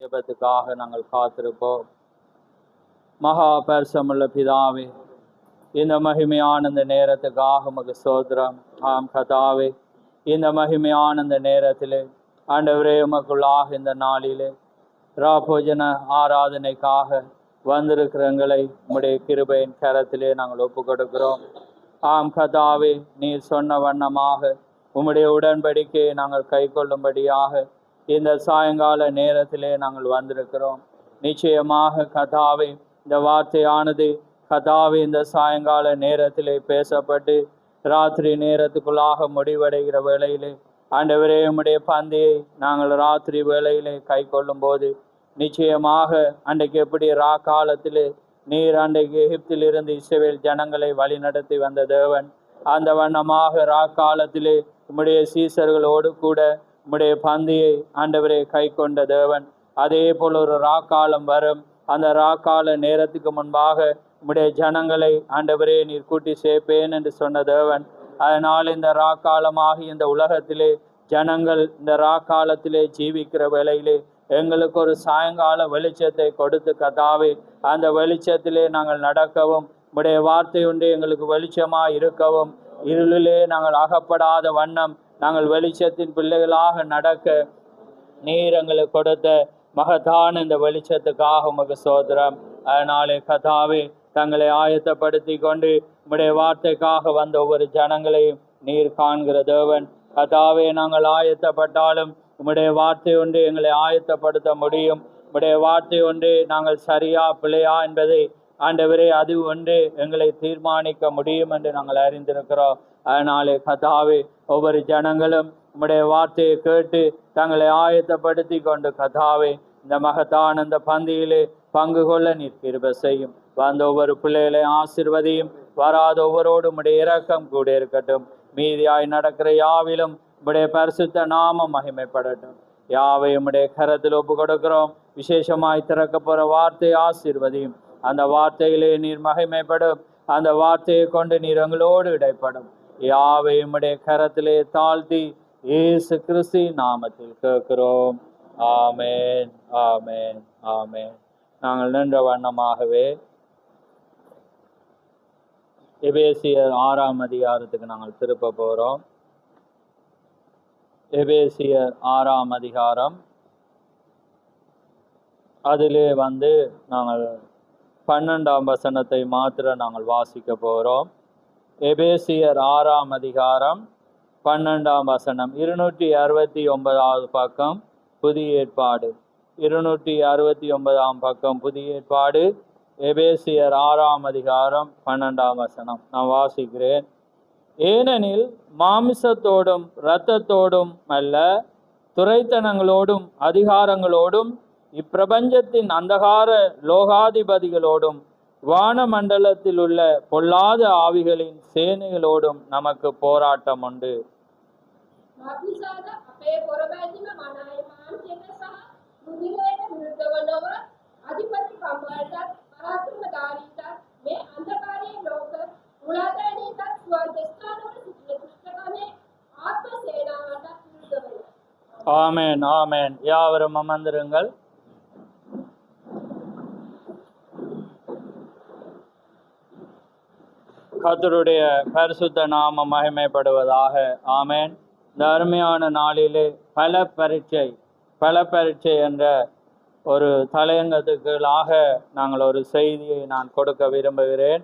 ஜெபத்துக்காக நாங்கள் காத்திருப்போம். மகா பரிசுத்தமுள்ள பிதாவே, இந்த மகிமையான இந்த நேரத்துக்காக உமக்கு ஸ்தோத்திரம். ஆம் கர்த்தாவே, இந்த மகிமையான இந்த நேரத்திலே ஆண்டவரே உமக்குள்ளாக இந்த நாளிலே ராபோஜன ஆராதனைக்காக வந்திருக்கிற எங்களை உம்முடைய கிருபையின் கரத்திலே நாங்கள் ஒப்பு கொடுக்கிறோம். ஆம் கர்த்தாவே, நீர் சொன்ன வண்ணமாக உம்முடைய உடன்படிக்கையை நாங்கள் கை கொள்ளும்படியாக இந்த சாயங்கால நேரத்திலே நாங்கள் வந்திருக்கிறோம். நிச்சயமாக கர்த்தாவே, இந்த வார்த்தையானது கர்த்தாவே இந்த சாயங்கால நேரத்திலே பேசப்பட்டு ராத்திரி நேரத்துக்குள்ளாக முடிவடைகிற வேளையிலே ஆண்டவரே உம்முடைய பந்தியை நாங்கள் ராத்திரி வேளையிலே கை கொள்ளும் போது நிச்சயமாக அன்றைக்கு எப்படி காலத்திலே நீர் அன்றைக்கு எகிப்திலிருந்து இஸ்ரவேல் ஜனங்களை வழி நடத்தி வந்த தேவன், அந்த வண்ணமாக காலத்திலே உம்முடைய சீசர்களோடு கூட உம்முடைய பந்தியை ஆண்டவரே கை கொண்ட தேவன், அதே போல் ஒரு காலம் வரும். அந்த கால நேரத்துக்கு முன்பாக உம்முடைய ஜனங்களை ஆண்டவரே நீர் கூட்டி சேர்ப்பேன் என்று சொன்ன தேவன், அதனால் இந்த காலமாகி இந்த உலகத்திலே ஜனங்கள் இந்த காலத்திலே ஜீவிக்கிற வேளையிலே எங்களுக்கு ஒரு சாயங்கால வெளிச்சத்தை கொடுத்து கர்த்தாவே, அந்த வெளிச்சத்திலே நாங்கள் நடக்கவும் உம்முடைய வார்த்தை ஒன்று எங்களுக்கு வெளிச்சமாக இருக்கவும், இருளிலே நாங்கள் அகப்படாத வண்ணம் நாங்கள் வெளிச்சத்தின் பிள்ளைகளாக நடக்க நீர் எங்களுக்கு கொடுத்த மகத்தான இந்த வெளிச்சத்துக்காக உமக்கு ஸ்தோத்திரம். அதனாலே கர்த்தாவே, தங்களை ஆயத்தப்படுத்தி கொண்டு உம்முடைய வார்த்தைக்காக வந்த ஒவ்வொரு ஜனங்களையும் நீர் காண்கிற தேவன். கர்த்தாவே, நாங்கள் ஆயத்தப்பட்டாலும் உம்முடைய வார்த்தை ஒன்று எங்களை ஆயத்தப்படுத்த முடியும். உம்முடைய வார்த்தை ஒன்று நாங்கள் சரியா பிழையா என்பதை ஆண்டவரே அது ஒன்று எங்களை தீர்மானிக்க முடியும் என்று நாங்கள் அறிந்திருக்கிறோம். அதனாலே கர்த்தாவே, ஒவ்வொரு ஜனங்களும் உம்முடைய வார்த்தையை கேட்டு தங்களை ஆயத்தப்படுத்தி கொண்டு கர்த்தாவே இந்த மகத்தான இந்த பந்தியிலே பங்கு கொள்ள நீர் கிருபை செய்யும். வந்த ஒவ்வொரு பிள்ளைகளை ஆசீர்வதியும். வராத ஒவ்வொருவரோடு உம்முடைய இரக்கம் கூட இருக்கட்டும். மீதியாய் நடக்கிற யாவிலும் உம்முடைய பரிசுத்த நாமம் மகிமைப்படட்டும். யாவை உம்முடைய கரத்தில் ஒப்பு கொடுக்கிறோம். விசேஷமாய் திறக்க போற வார்த்தை ஆசீர்வதியும். அந்த வார்த்தையிலே நீர் மகிமைப்படும். அந்த வார்த்தையை கொண்டு நீர் எங்களோடு இடைப்படும். யாவை உம்முடைய கரத்திலே தாழ்த்தி இயேசு கிறிஸ்து நாமத்தில் கேட்கிறோம். ஆமேன், ஆமேன், ஆமேன். நாங்கள் நின்ற வண்ணமாகவே எபேசியர் 6ஆம் அதிகாரத்துக்கு நாங்கள் திருப்ப போகிறோம். எபேசியர் 6ஆம் அதிகாரம், அதிலே நாங்கள் 12ஆம் வசனத்தை மாத்திரம் நாங்கள் வாசிக்க போகிறோம். எபேசியர் 6ஆம் அதிகாரம் 12ஆம் வசனம், 269வது பக்கம் புதிய ஏற்பாடு. 269ஆம் பக்கம் புதிய ஏற்பாடு, எபேசியர் 6ஆம் அதிகாரம் 12ஆம் வசனம் நான் வாசிக்கிறேன். ஏனெனில் மாமிசத்தோடும் இரத்தத்தோடும் அல்ல, துரைத்தனங்களோடும் அதிகாரங்களோடும் இப்பிரபஞ்சத்தின் அந்தகார லோகாதிபதிகளோடும் வானமண்டலத்தில் உள்ள பொல்லாத ஆவிகளின் சேனைகளோடும் நமக்கு போராட்டம் உண்டு. ஆமேன், ஆமேன். யாவரும் அமர்ந்திருங்கள். கர்த்தருடைய பரிசுத்த நாமம் மகிமைப்படுவதாக. ஆமேன். இந்த அருமையான நாளிலே பல பரீட்சை என்ற ஒரு தலையங்கத்துக்குள்ளாக நாங்கள் ஒரு செய்தியை நான் கொடுக்க விரும்புகிறேன்.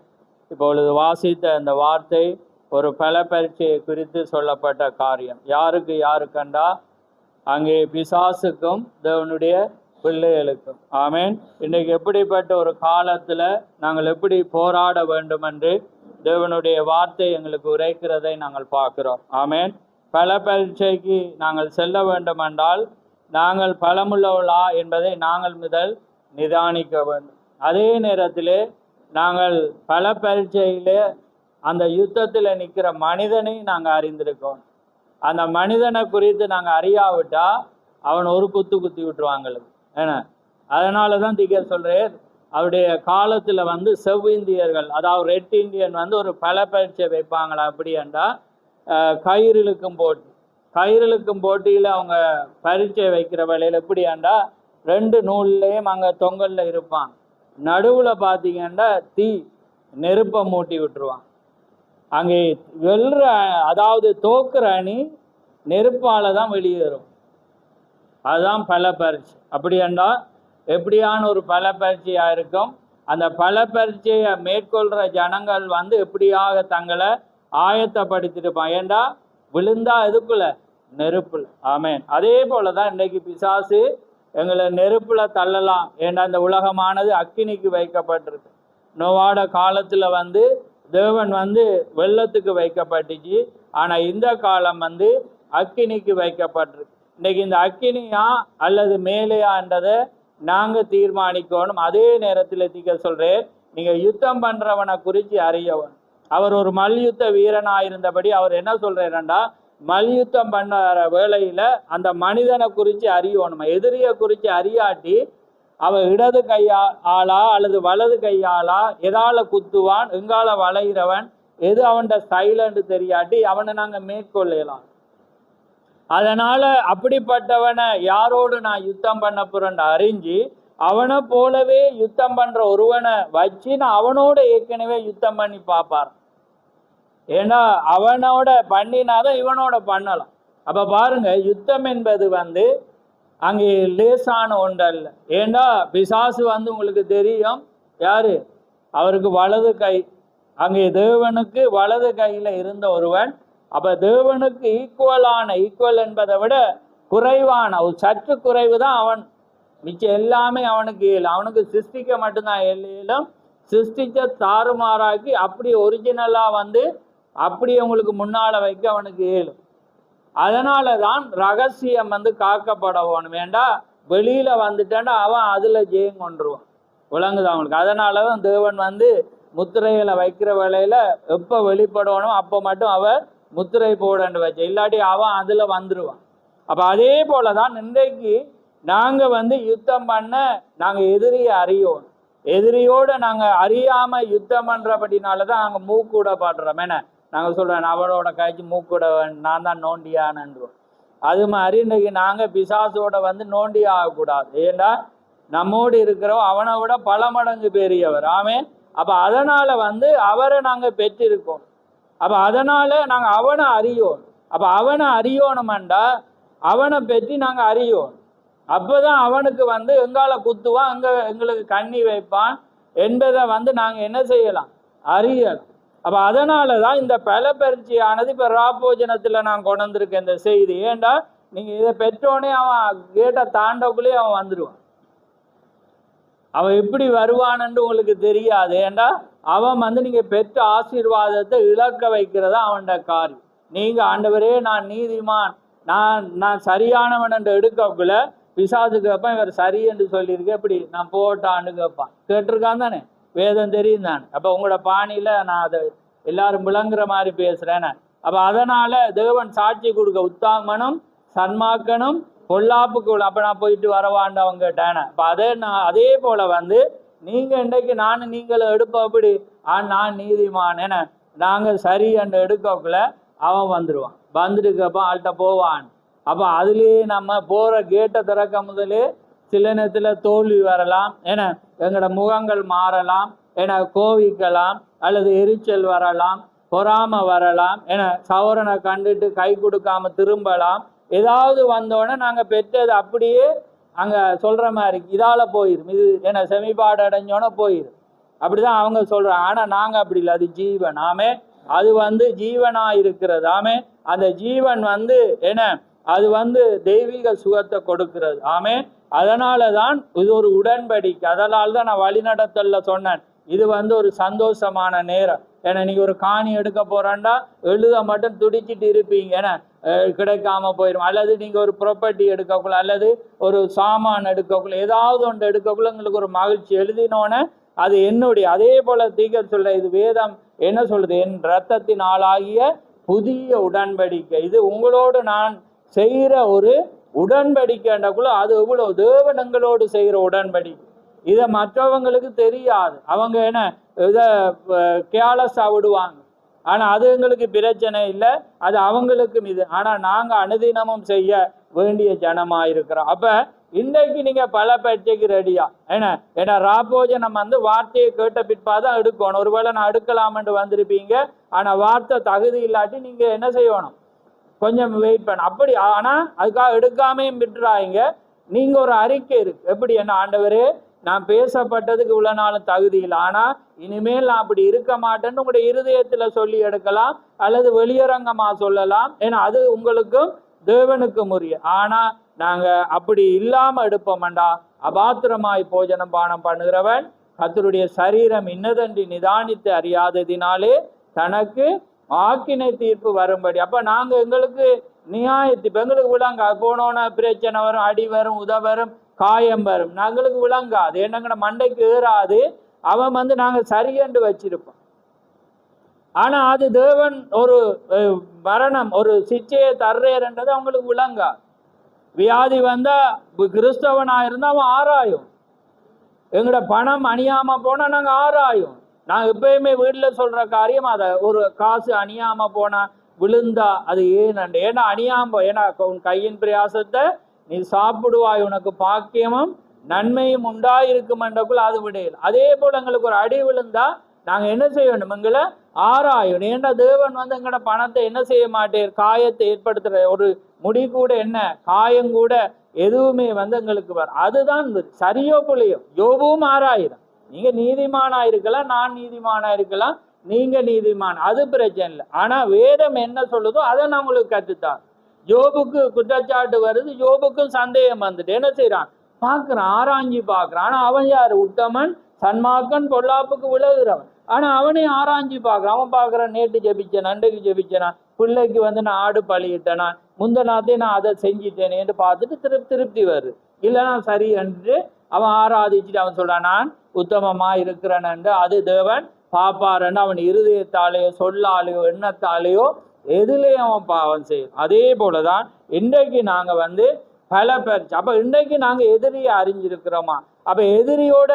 இப்பொழுது வாசித்த அந்த வார்த்தை ஒரு பல பரீட்சையை குறித்து சொல்லப்பட்ட காரியம். யாருக்கண்டா அங்கே பிசாசுக்கும் தேவனுடைய பிள்ளைகளுக்கும். ஆமேன். இன்றைக்கு எப்படிப்பட்ட ஒரு காலத்தில் நாங்கள் எப்படி போராட வேண்டும் என்று தேவனுடைய வார்த்தை எங்களுக்கு உரைக்கிறதை நாங்கள் பார்க்கிறோம். ஆமேன். பல பரீட்சைக்கு நாங்கள் செல்ல வேண்டும் என்றால் நாங்கள் பலமுள்ளவளா என்பதை நாங்கள் முதல் நிதானிக்க வேண்டும். அதே நேரத்திலே நாங்கள் பல பரீட்சையிலே அந்த யுத்தத்தில் நிற்கிற மனிதனை நாங்கள் அறிந்திருக்கோம். அந்த மனிதனை குறித்து நாங்கள் அறியாவிட்டா அவன் ஒரு குத்தி விட்டுருவாங்களுக்கு. ஏன்னா அதனால தான் திகர் சொல்கிறேன், அவருடைய காலத்தில் செவ்விந்தியர்கள், அதாவது ரெட் இண்டியன் ஒரு பல பரீட்சை வைப்பாங்களா அப்படின்னா கயிறிழுக்கும் போட்டியில் அவங்க பரீட்சை வைக்கிற வேலையில் எப்படியாண்டா 2 நூல்லையும் அங்கே தொங்கல்ல இருப்பான். நடுவில் பார்த்தீங்கன்னா தீ நெருப்பை மூட்டி விட்டுருவான். அங்கே வெல்ற அதாவது தோக்குற அணி நெருப்பால தான் வெளியேறும். அதுதான் பல பரீட்சை. அப்படி என்றால் எப்படியான ஒரு பல பரீட்சையாக இருக்கும். அந்த பல பரீட்சையை மேற்கொள்கிற ஜனங்கள் வந்து எப்படியாக தங்களை ஆயத்தப்படுத்திருப்பான். ஏண்டா விழுந்தா எதுக்குள்ள? நெருப்புல. ஆமேன். அதே போல தான் இன்றைக்கு பிசாசு எங்களை நெருப்புல தள்ளலாம். ஏண்டா இந்த உலகமானது அக்கினிக்கு வைக்கப்பட்டிருக்கு. நோவாட காலத்தில் வந்து தேவன் வந்து வெள்ளத்துக்கு வைக்கப்பட்டுச்சு. ஆனால் இந்த காலம் வந்து அக்கினிக்கு வைக்கப்பட்டிருக்கு. இன்னைக்கு இந்த அக்கினியா அல்லது மேலையான்றதை நாங்கள் தீர்மானிக்கணும். அதே நேரத்தில் தீக்க சொல்கிறேன், நீங்கள் யுத்தம் பண்ணுறவனை குறித்து அறியவன். அவர் ஒரு மல்யுத்த வீரனாக இருந்தபடி அவர் என்ன சொல்கிறேன்டா, மல்யுத்தம் பண்ணுற வேளையில் அந்த மனிதனை குறித்து அறியணும். எதிரியை குறித்து அறியாட்டி அவன் இடது கையாளா அல்லது வலது கையாளா எதால குத்துவான், எங்கால வளைகிறவன், எது அவன்கிட்ட சைலண்ட் தெரியாட்டி அவனை நாங்கள் மேற்கொள்ளலாம். அதனால அப்படிப்பட்டவனை யாரோடு நான் யுத்தம் பண்ண போறேன்னு அறிஞ்சு அவனை போலவே யுத்தம் பண்ற ஒருவனை வச்சு நான் அவனோட ஏற்கனவே யுத்தம் பண்ணி பார்ப்பார். ஏன்னா அவனோட பண்ணினாதான் இவனோட பண்ணலாம். அப்ப பாருங்க, யுத்தம் என்பது வந்து அங்கே லேசான ஒன்றல்ல. ஏண்டா பிசாசு வந்து உங்களுக்கு தெரியும் யாரு, அவருக்கு வலது கை. அங்கே தேவனுக்கு வலது கையில இருந்த ஒருவன். அப்ப தேவனுக்கு ஈக்குவல் என்பதை விட குறைவான ஒரு சற்று குறைவு தான் அவன். மிச்சம் எல்லாமே அவனுக்கு இயலும். அவனுக்கு சிருஷ்டிக்க மட்டும்தான் இயலும். சிருஷ்டிச்ச தாறுமாறாக்கி அப்படி ஒரிஜினலா வந்து அப்படி உங்களுக்கு முன்னால வைக்க அவனுக்கு இயலும். அதனால தான் ரகசியம் வந்து காக்கப்பட வேணும். வேண்டா வெளியில வந்துட்டேன்னா அவன் அதுல ஜெயம் கொண்டுருவான். விளங்குது அவங்களுக்கு. அதனாலதான் தேவன் வந்து முத்திரைகளை வைக்கிற வேலையில எப்ப வெளிப்படணும் அப்போ மட்டும் அவர் முத்திரை போடன்னு வச்ச, இல்லாட்டி அவன் அதுல வந்துடுவான். அப்ப அதே போலதான் இன்றைக்கு நாங்க வந்து யுத்தம் பண்ண நாங்க எதிரியை அறியோம். எதிரியோட நாங்க அறியாம யுத்தம் பண்றபடினாலதான் நாங்க மூக்கூட பாடுறோம். என்ன நாங்க சொல்றோம், அவனோட காய்ச்சி மூக்கூட நான் தான் நோண்டியானன்றோம். அது மாதிரி இன்னைக்கு நாங்க பிசாசோட வந்து நோண்டி ஆகக்கூடாது. ஏண்டா நம்மோடு இருக்கிறோம் அவனை விட பல மடங்கு பெரியவர். ஆமே. அப்ப அதனால வந்து அவரை நாங்க பெற்றிருக்கோம். அப்ப அதனால நாங்க அவனை அறியோம். அப்ப அவனை அறியோணுமெண்டா அவனை பற்றி நாங்க அறியோம். அப்பதான் அவனுக்கு வந்து எங்கால குத்துவான், எங்களுக்கு கண்ணி வைப்பான் என்பதை வந்து நாங்க என்ன செய்யலாம், அறியலாம். அப்ப அதனாலதான் இந்த பல பரீட்சையானது இப்ப ராப்போஜனத்துல நான் கொண்டு வந்திருக்கேன் இந்த செய்தி. ஏண்டா நீங்க இதை பெற்றோனே அவன் கேட்ட தாண்டக்குள்ளேயே அவன் வந்துடுவான். அவன் எப்படி வருவான்னு உங்களுக்கு தெரியாது. ஏண்டா அவன் வந்து நீங்க பெற்ற ஆசீர்வாதத்தை இழக்க வைக்கிறதா அவன்கிட்ட காரியம். நீங்க ஆண்டவரே நான் நீதிமான், நான் சரியானவன் என்று எடுக்கக்குள்ள பிசாசு கேட்பான், இவர் சரி என்று சொல்லியிருக்கேன், எப்படி நான் போட்டான்னு கேட்பான். கேட்டிருக்கான் தானே, வேதம் தெரியும் தானே. அப்ப உங்களோட பாணியில நான் அதை எல்லாரும் விளங்குற மாதிரி பேசுறேன். அப்ப அதனால தேவன் சாட்சி கொடுக்க உத்தாமனும் சன்மாக்கனும் பொல்லாப்புக்கு. அப்ப நான் போயிட்டு வரவான்னு அவங்க கேட்டேன். அப்ப அதே போல வந்து நீங்க இன்றைக்கு நீங்களும் எடுப்ப அப்படி நான் நீதிமான் என நாங்க சரி என்று எடுக்கக்குள்ள அவன் வந்துடுவான். வந்துட்டுக்கப்ப ஆள்கிட்ட போவான். அப்ப அதுலயே நம்ம போற கேட்டை திறக்க முதலே சில நேரத்துல தோல்வி வரலாம். ஏன்னா எங்களோட முகங்கள் மாறலாம், ஏன்னா கோவிக்கலாம், அல்லது எரிச்சல் வரலாம், பொறாம வரலாம், ஏன்னா சவரனை கண்டுட்டு கை கொடுக்காம திரும்பலாம். ஏதாவது வந்தோடனே நாங்க பெற்றது அப்படியே அங்க சொல்ற மாதிரி இதால போயிடும். இது ஏன்னா செமிபாடு அடைஞ்சோன்னே போயிடும். அப்படிதான் அவங்க சொல்றாங்க. ஆனா நாங்க அப்படி இல்லை, அது ஜீவன். ஆமே. அது வந்து ஜீவனா இருக்கிறது. ஆமே. அந்த ஜீவன் வந்து என்ன, அது வந்து தெய்வீக சுகத்தை கொடுக்கிறது. ஆமே. அதனாலதான் இது ஒரு உடன்படிக்கை. அதனால்தான் நான் வழிநடத்தல்ல சொன்னேன், இது வந்து ஒரு சந்தோஷமான நேரம். ஏன்னா நீங்க ஒரு காணி எடுக்க போறாண்டா எழுத மட்டும் துடிச்சிட்டு இருப்பீங்க, ஏன்னா கிடைக்காம போயிடும். அல்லது நீங்க ஒரு ப்ராப்பர்ட்டி எடுக்கக்குள்ள, அல்லது ஒரு சாமான் எடுக்கக்குள்ள, ஏதாவது ஒன்று எடுக்கக்குள்ள உங்களுக்கு ஒரு மகிழ்ச்சி. எழுதினோன்னே அது என்னுடைய. அதே போல தீகர் சொல்ற, இது வேதம் என்ன சொல்றது, என் இரத்தத்தின் ஆளாகிய புதிய உடன்படிக்கை, இது உங்களோடு நான் செய்கிற ஒரு உடன்படிக்கைன்றக்குள்ள அது எவ்வளவு தேவன் எங்களோடு செய்கிற உடன்படிக்கை. இதை மற்றவங்களுக்கு தெரியாது. அவங்க என்ன இதை கேலஸா விடுவாங்க. ஆனா அது எங்களுக்கு பிரச்சனை இல்லை, அது அவங்களுக்கும் இது. ஆனா நாங்க அனுதினமும் செய்ய வேண்டிய ஜனமா இருக்கிறோம். அப்ப இன்றைக்கு நீங்க பல பரீட்சைக்கு ரெடியா ஏன்னா ராபோஜனம் வந்து வார்த்தையை கேட்ட பிற்பாதான் எடுக்கணும். ஒருவேளை நான் எடுக்கலாம்னு வந்திருப்பீங்க, ஆனா வார்த்தை தகுதி இல்லாட்டி நீங்க என்ன செய்யணும், கொஞ்சம் வெயிட் பண்ண. அப்படி ஆனா அதுக்காக எடுக்காமையும் விட்டுறாங்க. நீங்க ஒரு அறிக்கை இருக்கு, எப்படி என்ன ஆண்டவரே நான் பேசப்பட்டதுக்கு இவ்வளவு நாளும் தகுதி இல்லை, ஆனா இனிமேல் நான் அப்படி இருக்க மாட்டேன்னு உங்களுடைய இருதயத்துல சொல்லி எடுக்கலாம், அல்லது வெளியரங்கமா சொல்லலாம். ஏன்னா அது உங்களுக்கும் தேவனுக்கும் உரிய. ஆனா நாங்க அப்படி இல்லாம எடுப்போம்டா, அபாத்திரமாய் போஜனம் பானம் பண்ணுகிறவன் கர்த்தருடைய சரீரம் இன்னதன்றி நிதானித்து அறியாததினாலே தனக்கு ஆக்கினை தீர்ப்பு வரும்படி. அப்ப நாங்க எங்களுக்கு நியாயத்து எங்களுக்கு விளங்கா, போனோன்னா பிரச்சனை வரும், அடி வரும், உத வரும், காயம் வரும், நாங்களுக்கு விளங்காது, என்னங்கட மண்டைக்கு ஏறாது. அவன் வந்து நாங்க சரியென்று வச்சிருப்போம். ஆனா அது தேவன் ஒரு மரணம் ஒரு சிச்சையை தர்றேன்றது அவங்களுக்கு விளங்காது. வியாதி வந்தா கிறிஸ்தவனா இருந்தா அவன் ஆராயும். எங்கட பணம் அணியாம போனா நாங்க ஆராயும். நாங்க எப்பயுமே வீட்டுல சொல்ற காரியம், அதை ஒரு காசு அணியாம போனா விழுந்தா அது ஏன்னா அணியாம, ஏன்னா உன் கையின் பிரயாசத்தை நீ சாப்பிடுவாய், உனக்கு பாக்கியமும் நன்மையும் உண்டாயிருக்கும் என்றக்குள்ள அது விடையில். அதே போல எங்களுக்கு ஒரு அடி விழுந்தா நாங்க என்ன செய்யணும், எங்களை ஆராயணும். ஏன்னா தேவன் வந்து எங்களோட பணத்தை என்ன செய்ய மாட்டேன், காயத்தை ஏற்படுத்துற ஒரு முடி கூட என்ன காயம் கூட எதுவுமே வந்து எங்களுக்கு வரும். அதுதான் சரியோ புள்ளியோ. யோபுவும் ஆராயிரம். நீங்க நீதிமானா இருக்கலாம், நான் நீதிமானா இருக்கலாம், நீங்க நீதிமான், அது பிரச்சனை இல்லை. ஆனா வேதம் என்ன சொல்லுதோ அதை நான் உங்களுக்கு கற்றுத்தான். யோபுக்கு குற்றச்சாட்டு வருது, யோபுக்கும் சந்தேகம் வந்துட்டு என்ன செய்யறான், பார்க்கறான், ஆராய்ஞ்சி பார்க்கறான். ஆனா அவன் யாரு, உத்தமன் சன்மார்க்கன் பொல்லாப்புக்கு விலகுறவன். ஆனா அவனே ஆராய்ஞ்சி பார்க்கறான். அவன் பார்க்கறான், நேற்று ஜெபிச்சேன், அன்றைக்கு ஜெபிச்சேனா, பிள்ளைக்கு வந்து நான் ஆடு பழியிட்டேனா, முந்தநாத்தே நான் அதை செஞ்சிட்டேனே என்று பார்த்துட்டு திருப்தி வருது. இல்லைன்னா சரி என்று அவன் ஆராதிச்சுட்டு அவன் சொல்றான், நான் உத்தமமா இருக்கிறேன் என்று. அது தேவன் பாப்பாரன்னு அவன் இருதயத்தாலேயோ சொல்லாலேயோ எண்ணத்தாலேயோ எதுலேயும் அவன் பாவம் செய்யும். அதே போலதான் இன்றைக்கு நாங்க வந்து பல பேர். அப்ப இன்றைக்கு நாங்க எதிரியை அறிஞ்சிருக்கிறோமா? அப்ப எதிரியோட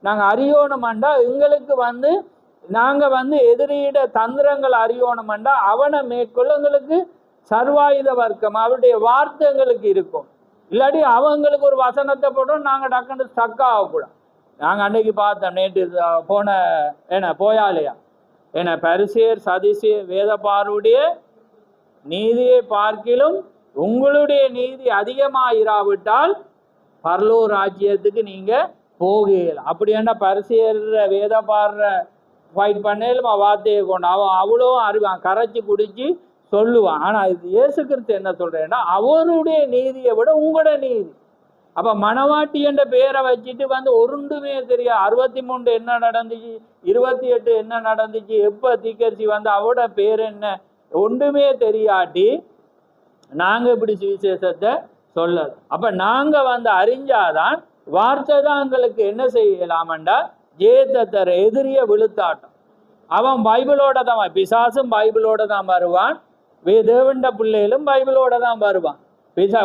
நாங்க அறியோணுமாண்டா எங்களுக்கு வந்து நாங்க வந்து எதிரியிட தந்திரங்கள் அறியோணுமாண்டா அவனை மேற்கொள்ள எங்களுக்கு சர்வாயுத வர்க்கம் அவருடைய வார்த்தை எங்களுக்கு இருக்கும். இல்லாட்டி அவங்களுக்கு ஒரு வசனத்தை போட்டோம் நாங்க டக்குன்னு ஸ்டக் ஆகக்கூடாது. நாங்க அன்னைக்கு பார்த்தோம், நேற்று போன போயாலையா பரிசேயர் சதிசேயர் வேத பார்வுடைய நீதியை பார்க்கிலும் உங்களுடைய நீதி அதிகமாயிராவிட்டால் பரலோ ராஜ்யத்துக்கு நீங்க போகல. அப்படின்னா பரிசேயர் வேத பாடுற ஃபைட் பண்ணேலும் வார்த்தையை கொண்டு அவன் அவ்வளோ அறிவான், கரைச்சி குடிச்சு சொல்லுவான். ஆனா இது இயேசு கிறிஸ்து என்ன சொல்றேன்னா அவருடைய நீதியை விட உங்களோட நீதி. அப்ப மணவாட்டி என்ற பேரை வச்சுட்டு வந்து ஒருண்டுமே தெரியாது. 63 என்ன நடந்துச்சு, 28 என்ன நடந்துச்சு, எப்ப தீக்கரிசி வந்து அவட பேர் என்ன ஒன்றுமே தெரியாட்டி நாங்க இப்படி சுவிசேஷத்தை சொல்லல. அப்ப நாங்க வந்து அறிஞ்சாதான் வார்த்தை தான் எங்களுக்கு என்ன செய்யலாமண்டா ஜெயத்தை தர எதிரிய விழுத்தாட்டம். அவன் பைபிளோட தான், பிசாசும் பைபிளோட தான் வருவான், தேவண்ட பிள்ளைகளும் பைபிளோட தான் வருவான்.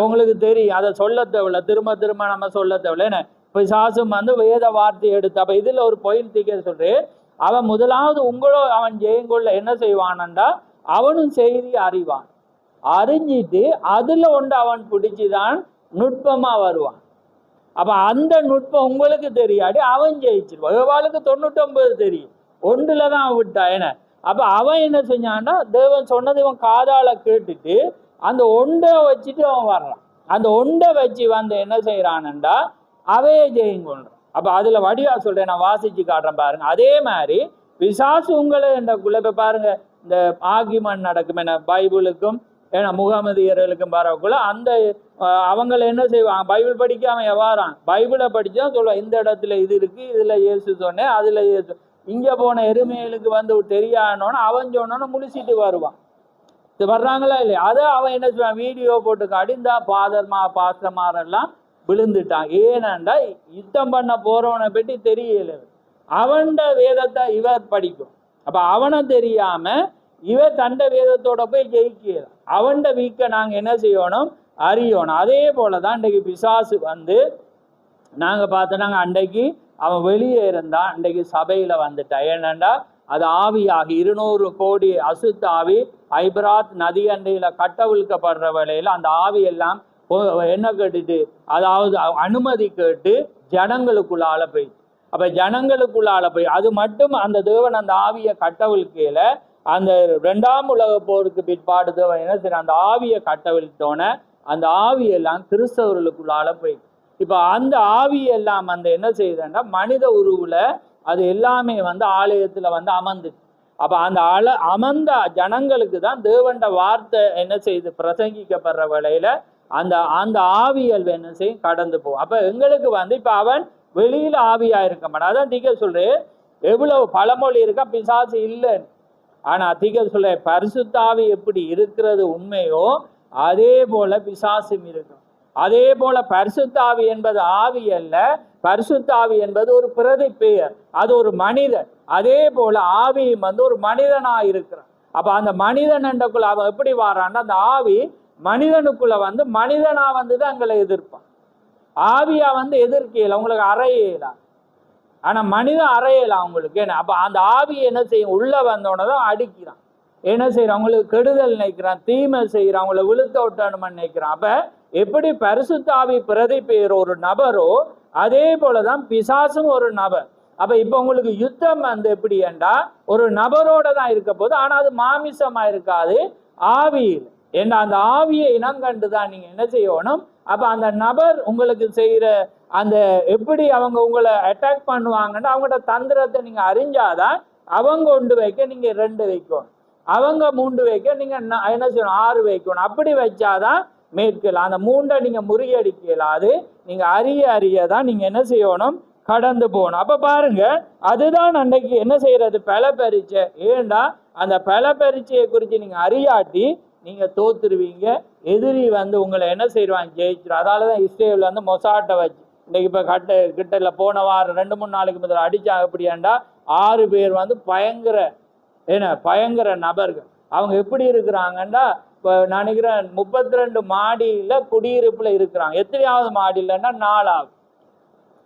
உங்களுக்கு தெரியும், அதை சொல்ல தேவையில்ல, திரும்ப திரும்ப நம்ம சொல்ல தேவையில்ல. என்ன பிசாசும் வந்து வேத வார்த்தை எடுத்து. அப்ப இதுல ஒரு பாயிண்ட் தீக்க சொல்றேன், அவன் முதலாவது அவன் ஜெயங்கொள்ள என்ன செய்வான்டா அவனும் செய்தி அறிவான், அறிஞ்சிட்டு அதுல ஒன்று அவன் பிடிச்சுதான் நுட்பமா வருவான். அப்ப அந்த நுட்பம் உங்களுக்கு தெரியாடி அவன் ஜெயிச்சிருவான். எவாளுக்கு 99 தெரியும், ஒன்றுலதான் அவன் விட்டா. அப்ப அவன் என்ன செஞ்சான்டா தேவன் சொன்னது இவன் காதால கேட்டுட்டு அந்த ஒண்டை வச்சுட்டு அவன் வர்றான். அந்த ஒண்டை வச்சு வந்து என்ன செய்யறான்டா அவையே ஜெயங்கொள்றான். அப்ப அதுல வடிவா சொல்றேன், நான் வாசிச்சு காட்டுறேன் பாருங்க. அதே மாதிரி பிசாசு உங்களை இப்ப பாருங்க, இந்த ஆகிமன் நடக்கும் பைபிளுக்கும் முகமதியர்களுக்கும் வரக்குள்ள அந்த அவங்களை என்ன செய்வாங்க, பைபிள் படிக்காம எவ்வாறான் பைபிளை படிச்சா சொல்லுவான், இந்த இடத்துல இது இருக்கு, இதுல இயேசு சொன்னேன், அதுல இயேசு. இங்க போன எருமைகளுக்கு வந்து தெரியாதோன்னு அவன் சொன்னோன்னு முடிச்சிட்டு வருவான். வர்றாங்களா இல்லையா? அதை அவன் என்ன செய்வான், வீடியோ போட்டு காட்டிந்தா பாஸ்டர்மாரெல்லாம் விழுந்துட்டான். ஏனண்டா யுத்தம் பண்ண போறவனை பற்றி தெரியல, அவன்ட வேதத்தை இவர் படிக்கும். அப்ப அவனை தெரியாம இவர் தண்ட வேதத்தோட போய் ஜெயிக்கல. அவன்ட வீக்க நாங்க என்ன செய்யணும், அறியணும். அதே போலதான் இன்றைக்கு பிசாசு வந்து நாங்க பார்த்தோம், அன்றைக்கு அவன் வெளியே இருந்தான், அன்றைக்கு சபையில வந்துட்டான். ஏனண்டா அது ஆவியாகி 200 கோடி அசுத்த ஆவி ஐபிராத் நதி அண்டையில கட்டவிழ்க்கப்படுற வேளையில அந்த ஆவி எல்லாம் என்ன கேட்டுட்டு, அதாவது அனுமதி கேட்டு ஜனங்களுக்குள்ளால போய், அப்ப ஜனங்களுக்குள்ளால போய் அது மட்டும் அந்த தேவன் அந்த ஆவியை கட்டவிழ்க்கையில அந்த 2ஆம் உலக போருக்கு பிற்பாடு தேவன் என்ன செய்ய அந்த ஆவியை கட்டவிழ்த்தோன அந்த ஆவியெல்லாம் கிறிஸ்தவர்களுக்குள்ளால போய், இப்ப அந்த ஆவியெல்லாம் வந்து என்ன செய்யுதுன்னா மனித உருவுல அது எல்லாமே வந்து ஆலயத்துல வந்து அமர்ந்துச்சு. அப்ப அந்த அமர்ந்த ஜனங்களுக்கு தான் தேவண்ட வார்த்தை என்ன செய்யுது பிரசங்கிக்கப்படுற வேளையில அந்த அந்த ஆவியல் என்ன செய்யும் கடந்து போகும். அப்ப எங்களுக்கு வந்து இப்ப அவன் வெளியில ஆவியா இருக்க மாட்டான். அதான் தீக்க சொல்றேன், எவ்வளவு பழமொழி இருக்கா பிசாசு இல்லைன்னு. ஆனா தீக்க சொல்ற பரிசுத்த ஆவி எப்படி இருக்கிறது உண்மையோ அதே போல பிசாசும் இருக்கும். அதே போல பரிசுத்த ஆவி என்பது ஆவி அல்ல, பரிசுத்த ஆவி என்பது ஒரு பிரதி பெயர், அது ஒரு மனிதன். அதே போல ஆவியும் வந்து ஒரு மனிதனா இருக்கிறான். அப்ப அந்த மனிதன் என்றக்குள்ள அவன் எப்படி வாரான்னா அந்த ஆவி மனிதனுக்குள்ள வந்து மனிதனா வந்துதான் எங்களை எதிர்ப்பான். ஆவியா வந்து எதிர்க்கையில உங்களுக்கு அறையலாம், ஆனா மனிதன் அறையலாம் உங்களுக்கு. ஏன்னா அப்ப அந்த ஆவி என்ன செய்யும் உள்ள வந்தோடனதான் அடிக்கிறான், என்ன செய்யறான் அவங்களுக்கு கெடுதல் நினைக்கிறான், தீமை செய்யறான், அவங்களை விழுத்த விட்டணும்னு நினைக்கிறான். அப்ப எப்படி பரிசுத்த ஆவி பிரதி பெயர் ஒரு நபரோ அதே போலதான் பிசாசும் ஒரு நபர். அப்ப இப்ப உங்களுக்கு யுத்தம் வந்து எப்படி என்றா ஒரு நபரோட தான் இருக்க போது, ஆனா அது மாமிசமா இருக்காது, ஆவியில். ஏன்னா அந்த ஆவியை இனம் கண்டுதான் நீங்க என்ன செய்யணும். அப்ப அந்த நபர் உங்களுக்கு செய்யற அந்த எப்படி அவங்க உங்களை அட்டாக் பண்ணுவாங்கன்னா அவங்களோட தந்திரத்தை நீங்க அறிஞ்சாதான் அவங்க 1 வைக்க நீங்க 2 வைக்கணும், அவங்க 3 வைக்க நீங்க என்ன செய்யணும் 6 வைக்கணும். அப்படி வச்சாதான் மேற்கலாம். அந்த 3 நீங்க முறியடிக்கலாது. நீங்க அறியதான் நீங்க என்ன செய்யணும் கடந்து போகணும். அப்ப பாருங்க அதுதான் அன்னைக்கு என்ன செய்யறது பல பரீட்சை. ஏண்டா அந்த பல பரீட்சையை குறித்து நீங்க அறியாட்டி நீங்க தோத்துருவீங்க. எதிரி வந்து உங்களை என்ன செய்வாங்க ஜெயிச்சிடும். அதாலதான் இஸ்ரேல் வந்து மொசாட்டை வச்சு இன்னைக்கு இப்ப கிட்டல போன வாரம் 2-3 நாளைக்கு முதல்ல அடிச்சாங்க. எப்படியாண்டா 6 பேர் வந்து பயங்கர நபர்கள். அவங்க எப்படி இருக்கிறாங்கன்னா இப்போ நான் நினைக்கிறேன் 32 மாடியில குடியிருப்புல இருக்கிறாங்க. எத்தனையாவது மாடியிலன்னா 4ஆவது.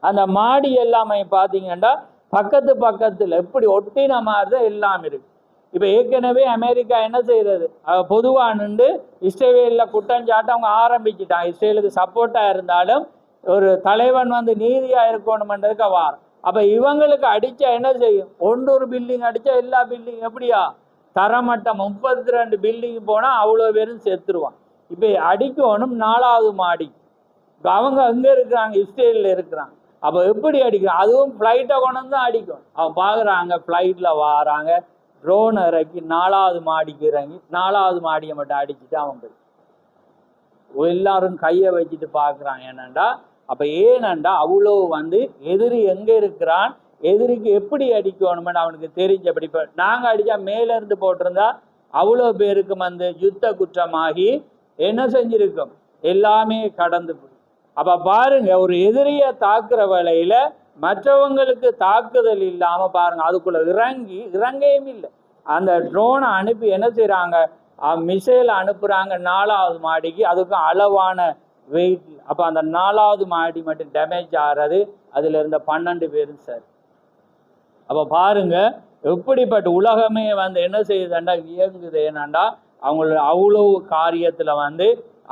அந்த மாடி எல்லாமே பார்த்தீங்கன்னா பக்கத்துல எப்படி ஒட்டின மாதிரி தான் எல்லாம் இருக்கு. இப்ப ஏற்கனவே அமெரிக்கா என்ன செய்யறது பொதுவா நின்று இஸ்ரேலில் குற்றஞ்சாட்டு அவங்க ஆரம்பிச்சுட்டாங்க. இஸ்ரேலுக்கு சப்போர்ட்டா இருந்தாலும் ஒரு தலைவன் வந்து நீதியா இருக்கணும்ன்றதுக்கு வாரம். அப்ப இவங்களுக்கு அடிச்சா என்ன செய்யும், 1 பில்டிங் அடிச்சா எல்லா பில்டிங் எப்படியா தரமட்டம் 32 பில்டிங் போனா அவ்வளோ பேரும் செத்துருவான். இப்ப அடிக்கணும் 4ஆவது மாடி. இப்போ அவங்க அங்க இருக்கிறாங்க, இஸ்ரேலில் இருக்கிறாங்க. அப்போ எப்படி அடிக்கிறான், அதுவும் ஃப்ளைட்டை கொண்டு தான் அடிக்கும். அவன் பார்க்குறாங்க ஃப்ளைட்டில் வாராங்க, ட்ரோன் இறக்கி 4ஆவது மாடிக்கு இறங்கி 4ஆவது மாடியை மட்டும் அடிச்சுட்டு அவன் போய் எல்லாரும் கையை வச்சுட்டு பார்க்குறான். ஏனண்டா அப்போ ஏனண்டா அவ்வளோ வந்து எதிரி எங்கே இருக்கிறான், எதிரிக்கு எப்படி அடிக்கணும்னு அவனுக்கு தெரிஞ்சபடி. இப்போ நாங்கள் அடித்தா மேலேருந்து போட்டிருந்தா அவ்வளோ பேருக்கு வந்து யுத்த குற்றமாகி என்ன செஞ்சிருக்கும் எல்லாமே கடந்து போய். அப்போ பாருங்க ஒரு எதிரியை தாக்குற வேளையில மற்றவங்களுக்கு தாக்குதல் இல்லாமல் பாருங்க அதுக்குள்ள இறங்கையும் இல்லை. அந்த ட்ரோனை அனுப்பி என்ன செய்கிறாங்க, மிசைல் அனுப்புகிறாங்க 4ஆவது மாடிக்கு. அதுக்கும் அளவான வெயிட். அப்போ அந்த 4ஆவது மாடி மட்டும் டேமேஜ் ஆகிறது. அதில் இருந்த 12 பேரும் சார். அப்போ பாருங்க எப்படிப்பட்ட உலகமே வந்து என்ன செய்யுதுண்டா இயங்குது. ஏன்னாண்டா அவங்களோட அவ்வளவு காரியத்தில் வந்து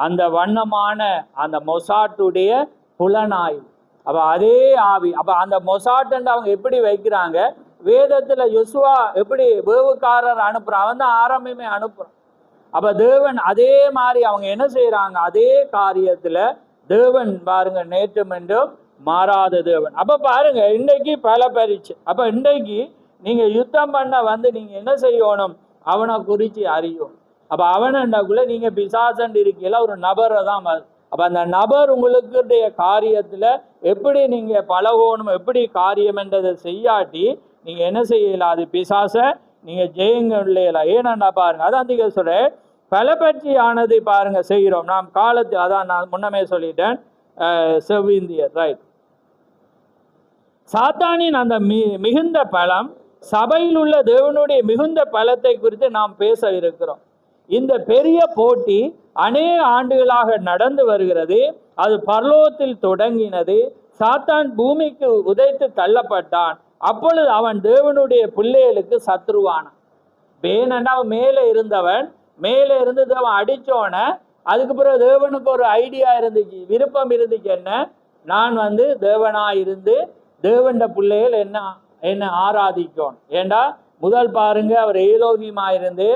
அந்த வண்ணமான அந்த மொசாட்டுடைய புலனாய்வு. அப்போ அதே ஆவி. அப்போ அந்த மொசாட்டுன்னு அவங்க எப்படி வைக்கிறாங்க, வேதத்தில் யோசுவா எப்படி வேவுக்காரர் அனுப்புகிறான், அவன் தான் ஆரம்பமே அனுப்புகிறான். அப்போ தேவன் அதே மாதிரி அவங்க என்ன செய்கிறாங்க, அதே காரியத்தில் தேவன் பாருங்க நேற்றும் என்றும் மாறாத தேவன். அப்போ பாருங்க இன்றைக்கு பல பரீட்சை. அப்போ இன்றைக்கு நீங்கள் யுத்தம் பண்ண வந்து நீங்கள் என்ன செய்யணும், அவனை குறித்து அறியும். அப்போ அவனக்குள்ள நீங்கள் பிசாசன் இருக்கீங்களா ஒரு நபரை தான். அப்போ அந்த நபர் உங்களுக்குடைய காரியத்தில் எப்படி நீங்கள் பழகணும், எப்படி காரியம் என்றதை செய்யாட்டி நீங்கள் என்ன செய்யலாம், அது பிசாசை நீங்கள் ஜெயங்க இல்லையலாம். ஏனண்டா பாருங்க அதான் அதிக சொல்கிறேன் பல பற்றியானது பாருங்க செய்கிறோம் நாம் காலத்தில். அதான் நான் முன்னமே சொல்லிட்டேன் செவ்விந்தியர் ரைட். சாத்தானின் அந்த மிகுந்த பலம் சபையில் உள்ள தேவனுடைய மிகுந்த பலத்தை குறித்து நாம் பேச இருக்கிறோம். இந்த பெரிய போட்டி அநேக ஆண்டுகளாக நடந்து வருகிறது. அது பரலோகத்தில் தொடங்கினது. சாத்தான் பூமிக்கு உதைத்து தள்ளப்பட்டான். அப்பொழுது அவன் தேவனுடைய பிள்ளைகளுக்கு சத்ருவானான். வேணண்டா அவன் மேலே இருந்தவன், மேலே இருந்து அவன் அடிச்சோன அதுக்கு பிறகு தேவனுக்கு ஒரு ஐடியா இருந்துச்சு, விருப்பம் இருந்துச்சு. என்ன, நான் வந்து தேவனா இருந்து தேவண்ட பிள்ளைகள் என்ன ஆராதிக்கணும். ஏண்டா முதல் பாருங்க, அவர் ஏலோகியமா இருந்து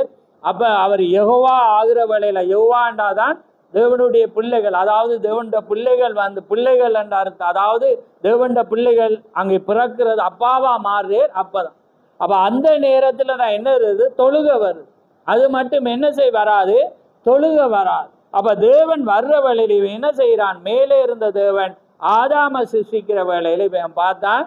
அப்ப அவர் யெகோவா ஆகிற வேளையில, யெகோவாண்டாதான் தேவனுடைய பிள்ளைகள், அதாவது தேவண்ட பிள்ளைகள் வந்து பிள்ளைகள் என்ற அர்த்தம். அதாவது தேவண்ட பிள்ளைகள் அங்கே பிறக்கிறது அப்பாவா மாறுது. அப்பதான் அப்ப அந்த நேரத்துல நான் என்ன வருது, தொழுக வருது. அது மட்டும் என்ன வராது, தொழுக வராது. அப்ப தேவன் வர்ற வேளையில இவன் என்ன செய்யறான், மேலே இருந்த தேவன் ஆதாம சிருஷ்டிக்கிற வேளையில இவன் பார்த்தான்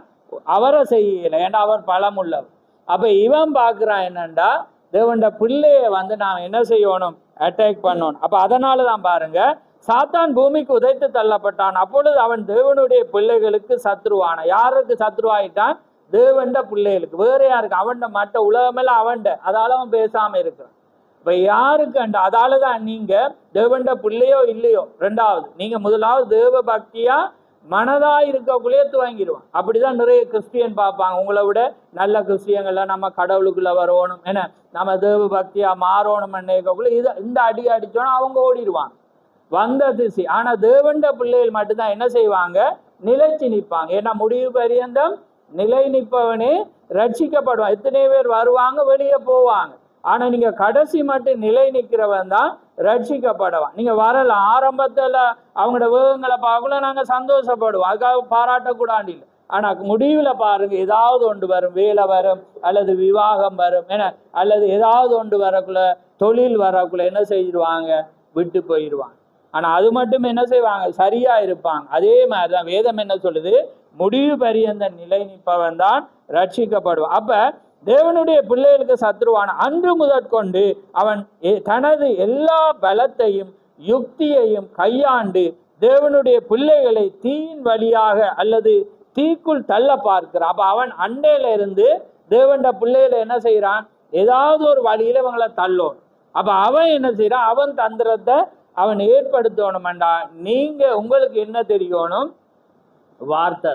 அவரை செய்யல, ஏன்னா அவர் பலமுள்ளவர். அப்ப இவன் பார்க்கிறான் என்னண்டா, தேவண்ட பிள்ளைய வந்து நாம் என்ன செய்யணும், அட்டாக் பண்ணணும். அப்ப அதனாலதான் பாருங்க, சாத்தான் பூமிக்கு உதைத்து தள்ளப்பட்டான். அப்பொழுது அவன் தேவனுடைய பிள்ளைகளுக்கு சத்ருவான. யாருக்கு சத்ருவாயிட்டான், தேவண்ட பிள்ளைகளுக்கு. வேற யாருக்கு, அவன்ட மற்ற உலகமெல்லாம் அவன்ட, அதால அவன் பேசாம இருக்கிறான். இப்ப யாருக்கு அண்ட, அதாலதான் நீங்க தேவண்ட பிள்ளையோ இல்லையோ, ரெண்டாவது நீங்க முதலாவது தேவ பக்தியா மனதா இருக்கக்குள்ளேயே துவங்கிடுவான். அப்படிதான் நிறைய கிறிஸ்டியன் பார்ப்பாங்க. உங்களை விட நல்ல கிறிஸ்டியன்கள்லாம் நம்ம கடவுளுக்குள்ள வரணும், என்ன நம்ம தேவ பக்தியா மாறணும் நினைக்கக்குள்ள இந்த அடி அடிச்சோன்னா அவங்க ஓடிடுவாங்க, வந்த திசை. ஆனா தேவண்ட பிள்ளைகள் மட்டும்தான் என்ன செய்வாங்க, நிலைச்சு நிற்பாங்க. ஏன்னா முடிவு பரியந்தம் நிலை நிற்பவனே ரட்சிக்கப்படுவான். எத்தனை பேர் வருவாங்க, வெளியே போவாங்க. ஆனா நீங்க கடைசி மட்டும் நிலை நிற்கிறவன் தான் ரட்சிக்கப்படுவான். நீங்க வரலாம், ஆரம்பத்துல அவங்களோட வேகங்களை பார்க்கல நாங்க சந்தோஷப்படுவோம், அதுக்காக பாராட்டக்கூடாது இல்லை. ஆனா முடிவுல பாருங்க, ஏதாவது ஒன்று வரும், வேலை வரும், அல்லது விவாகம் வரும், என்ன அல்லது ஏதாவது ஒன்று வரக்குள்ள, தொழில் வரக்குள்ள என்ன செய்திருவாங்க, விட்டு போயிடுவாங்க. ஆனா அது மட்டும் என்ன செய்வாங்க, சரியா இருப்பாங்க. அதே மாதிரிதான் வேதம் என்ன சொல்லுது, முடிவு பரியந்த நிலை நிற்பவன் தான் ரட்சிக்கப்படுவான். அப்ப தேவனுடைய பிள்ளைகளுக்கு சத்ருவான. அன்று முதற்கொண்டு அவன் தனது எல்லா பலத்தையும் யுக்தியையும் கையாண்டு தேவனுடைய பிள்ளைகளை தீயின் வழியாக அல்லது தீக்குள் தள்ள பார்க்கிறான். அப்ப அவன் அண்டையில இருந்து தேவண்ட பிள்ளைகளை என்ன செய்யறான், ஏதாவது ஒரு வழியில இவங்களை தள்ளோம். அப்ப அவன் என்ன செய்யறான், அவன் தந்திரத்தை அவன் ஏற்படுத்தணும்டா. நீங்க உங்களுக்கு என்ன தெரியணும், வார்த்தை.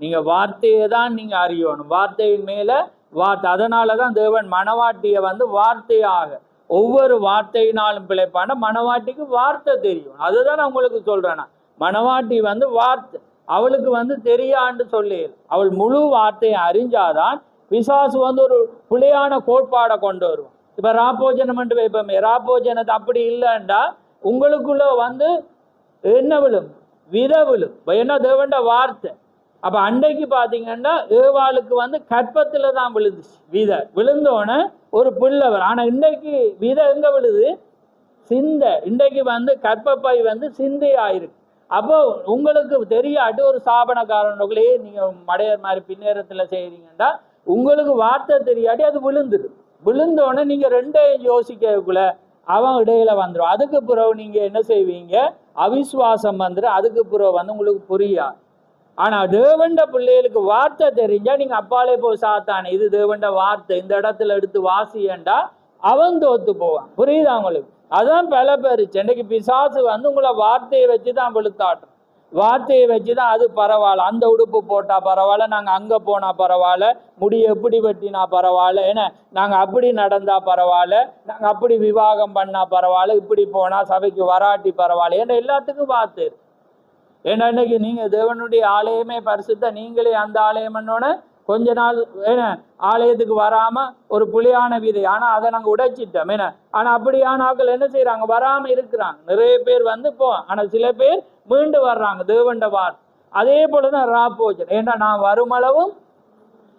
நீங்க வார்த்தையை தான் நீங்க அறியணும், வார்த்தையின் மேல வார்த்தை. அதனாலதான் தேவன் மணவாட்டியை வந்து வார்த்தையாக, ஒவ்வொரு வார்த்தையினாலும் பிழைப்பான மணவாட்டிக்கு வார்த்தை தெரியும். அதுதான் நான் உங்களுக்கு சொல்றேன். மணவாட்டி வந்து வார்த்தை அவளுக்கு வந்து தெரியான்னு சொல்லி, அவள் முழு வார்த்தையை அறிஞ்சாதான் பிசாசு வந்து ஒரு புலியான கோட்பாடை கொண்டு வருவான். இப்ப ராப்போஜனம் வைப்போமே, ராப்போஜனத்தை அப்படி இல்லைண்டா உங்களுக்குள்ள வந்து என்ன விழும், வித விழும். என்ன தேவண்ட வார்த்தை. அப்ப அன்றைக்கு பாத்தீங்கன்னா ஏவாளுக்கு வந்து கற்பத்துல தான் விழுந்துச்சு வித, விழுந்தோன்னு ஒரு பிள்ளைவர். ஆனா இன்றைக்கு வித எங்க விழுது, சிந்த. இன்றைக்கு வந்து கற்பப்பை வந்து சிந்தையாயிருக்கு. அப்போ உங்களுக்கு தெரியாட்டு ஒரு சாபனக்காரனுக்குள்ளேயே நீங்க மடையர் மாதிரி பின்னேரத்துல செய்யறீங்கன்னா உங்களுக்கு வார்த்தை தெரியாட்டி அது விழுந்துடும். விழுந்தோடனே நீங்க ரெண்டையும் யோசிக்கக்குள்ள அவன் இடையில வந்துடும். அதுக்கு பிறகு நீங்க என்ன செய்வீங்க, அவிசுவாசம் வந்துடும். அதுக்கு பிறகு வந்து உங்களுக்கு புரியாது. ஆனா தேவண்ட பிள்ளைகளுக்கு வார்த்தை தெரிஞ்சா நீங்க அப்பாலே போய் சாத்தானே இது தேவண்ட வார்த்தை, இந்த இடத்துல எடுத்து வாசியண்டா அவன் தோத்து போவான். புரியுதா உங்களுக்கு? அதான் பல பேர் சென்னைக்கு பிசாசு வந்து உங்களை வார்த்தையை வச்சுதான் வெளுத்தாட்டும். வார்த்தையை வச்சுதான் அது பரவாயில்ல, அந்த உடுப்பு போட்டா பரவாயில்ல, நாங்க அங்க போனா பரவாயில்ல, முடி எப்படி வெட்டினா பரவாயில்ல, ஏன்னா நாங்க அப்படி நடந்தா பரவாயில்ல, நாங்க அப்படி விவாகம் பண்ணா பரவாயில்ல, இப்படி போனா சபைக்கு வராட்டி பரவாயில்ல, ஏன்னா எல்லாத்துக்கும் வார்த்தை. ஏன்னா இன்னைக்கு நீங்க தேவனுடைய ஆலயமே பரிசுத்த, நீங்களே அந்த ஆலயம்னோட கொஞ்ச நாள் ஏன்னா ஆலயத்துக்கு வராம ஒரு புலியான விதை, ஆனா அதை நாங்க உடைச்சிட்டோம். ஏன்னா ஆனா அப்படியான ஆட்கள் என்ன செய்யறாங்க, வராம இருக்கிறாங்க. நிறைய பேர் வந்து ஆனா சில பேர் மீண்டு வர்றாங்க தேவண்ட வார்த்தை. அதே போலதான் ராப்போஜன். ஏன்னா நான் வருமளவும்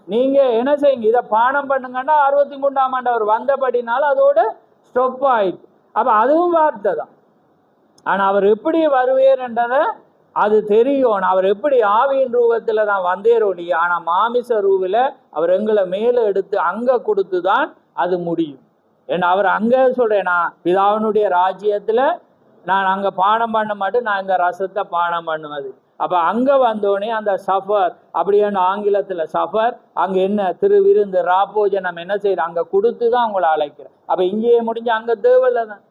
நீங்க என்ன செய்யுங்க, இதை பானம் பண்ணுங்கன்னா 63ஆம் ஆண்டு அவர் வந்தபடினால அதோட ஸ்டொப் ஆயிடுச்சு. அப்ப அதுவும் வார்த்தை தான். ஆனா அவர் எப்படி வருவேர் என்றதை அது தெரியும். அவர் எப்படி ஆவியின் ரூபத்துல தான் வந்தேரோலிய, ஆனா மாமிச ரூபில அவர் எங்களை மேல எடுத்து அங்க கொடுத்துதான் அது முடியும். ஏன்னா அவர் அங்க சொல்றேன், நான் பிதாவினுடைய ராஜ்யத்துல நான் அங்க பானம் பண்ண மாட்டேன், நான் இந்த ரசத்தை பானம் பண்ணுவது. அப்ப அங்க வந்தோடனே அந்த சஃபர், அப்படியான ஆங்கிலத்துல சஃபர், அங்க என்ன திருவிருந்து ராப்போஜனம் என்ன செய்யறோம் அங்க கொடுத்துதான் அவங்களை அழைக்கிறேன். அப்ப இங்கேயே முடிஞ்சு அங்க தேவையில்லை தான்.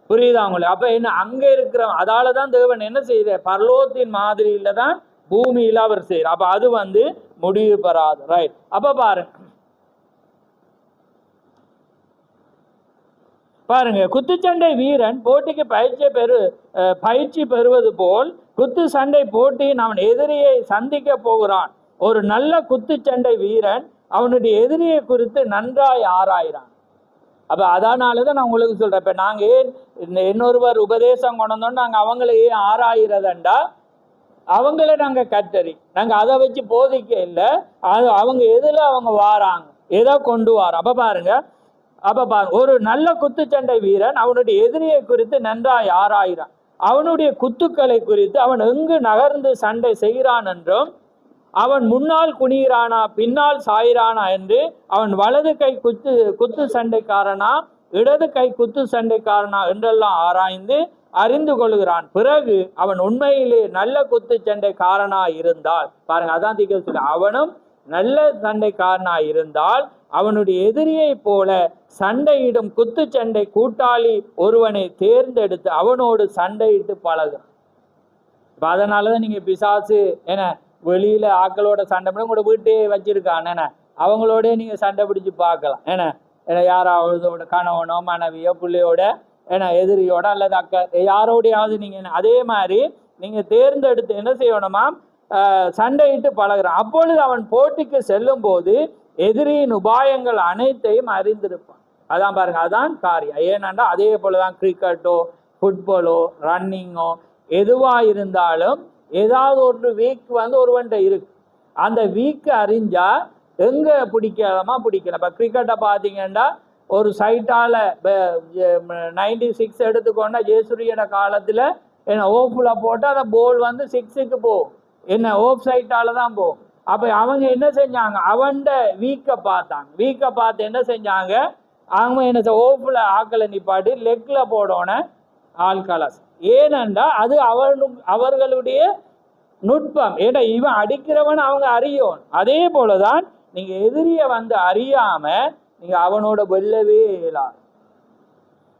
புரியுதா உங்களுக்கு? அப்ப என்ன அங்க இருக்கிற, அதாலதான் தேவன் என்ன செய்யற, பரலோகத்தின் மாதிரியில தான் பூமியில அவர் செய்யற. அப்ப அது வந்து முடிவு பெறாது. ரைட். அப்ப பாருங்க, பாருங்க, குத்துச்சண்டை வீரன் போட்டிக்கு பயிற்சி பெறுவது போல் குத்து சண்டை போட்டியின் அவன் எதிரியை சந்திக்க போகிறான். ஒரு நல்ல குத்துச்சண்டை வீரன் அவனுடைய எதிரியை குறித்து நன்றாய் ஆராயிறான். அப்ப அதனாலதான் நான் உங்களுக்கு சொல்றேன், இப்ப நாங்க ஏன் இன்னொருவர் உபதேசம் கொண்டு வந்தோம், நாங்க அவங்களை ஏன் ஆராயிறதண்டா, அவங்கள நாங்க கத்தறி நாங்க அதை வச்சு போதிக்க இல்லை, அவங்க எதுல அவங்க வாராங்க, எதை கொண்டு வாரோம். அப்ப பாருங்க, ஒரு நல்ல குத்துச்சண்டை வீரன் அவனுடைய எதிரியை குறித்து நன்றாய் ஆராயிறான். அவனுடைய குத்துக்களை குறித்து அவன் எங்கு நகர்ந்து சண்டை செய்கிறான் என்றும், அவன் முன்னால் குனிகிறானா பின்னால் சாயிறானா என்று, அவன் வலது கை குத்து சண்டைக்காரனா இடது கை குத்து சண்டைக்காரனா என்றெல்லாம் ஆராய்ந்து அறிந்து கொள்கிறான். பிறகு அவன் உண்மையிலே நல்ல குத்து சண்டைக்காரனா இருந்தால், பாருங்க அதான் சொல்ல, அவனும் நல்ல சண்டைக்காரனா இருந்தால் அவனுடைய எதிரியை போல சண்டையிடும் குத்து சண்டை கூட்டாளி ஒருவனை தேர்ந்தெடுத்து அவனோடு சண்டையிட்டு பழகுறான். அதனாலதான் நீங்க பிசாசு என்ன வெளியில ஆக்களோட சண்டை பண்ண உங்களோட வீட்டே வச்சிருக்கான், என்ன அவங்களோட நீங்க சண்டை பிடிச்சு பார்க்கலாம். ஏன்னா யாராவதோட கணவனோ மனைவியோ பிள்ளையோட ஏன்னா எதிரியோட அல்லது யாரோடையாவது நீங்க அதே மாதிரி நீங்க தேர்ந்தெடுத்து என்ன செய்யணுமா, சண்டையிட்டு பழகிறான். அப்பொழுது அவன் போட்டிக்கு செல்லும் போது எதிரியின் உபாயங்கள் அனைத்தையும் அறிந்திருப்பான். அதான் பாருங்க, அதான் காரியம். ஏனென்றா அதே போலதான் கிரிக்கெட்டோ ஃபுட்பாலோ ரன்னிங்கோ எதுவா இருந்தாலும் ஏதாவது ஒரு வீக் ஒருவன்ட்ட இருக்கு. அந்த வீக்கு அறிஞ்சா எங்க பிடிக்கலாமா பிடிக்கலாம். இப்போ கிரிக்கெட்டை பார்த்தீங்கன்னா ஒரு சைட்டால 96 எடுத்துக்கொண்டா ஜெயசூரியன காலத்துல என்ன ஓஃப்ல போட்டு அந்த போல் 6க்கு போகும், என்ன ஓஃப் சைட்டால தான் போகும். அப்ப அவங்க என்ன செஞ்சாங்க, அவன்ட வீக்கை பார்த்து என்ன செஞ்சாங்க, அவங்க என்ன ஓஃப்ல ஆக்களை நிப்பாட்டி லெக்ல போடோன ஆள்களை. ஏனென்றா அது அவர்களுடைய நுட்பம். ஏன்னா இவன் அடிக்கிறவன் அவங்க அறியோன். அதே போலதான் நீங்க எதிரிய அறியாம நீங்க அவனோட வெல்லவே இயலாது.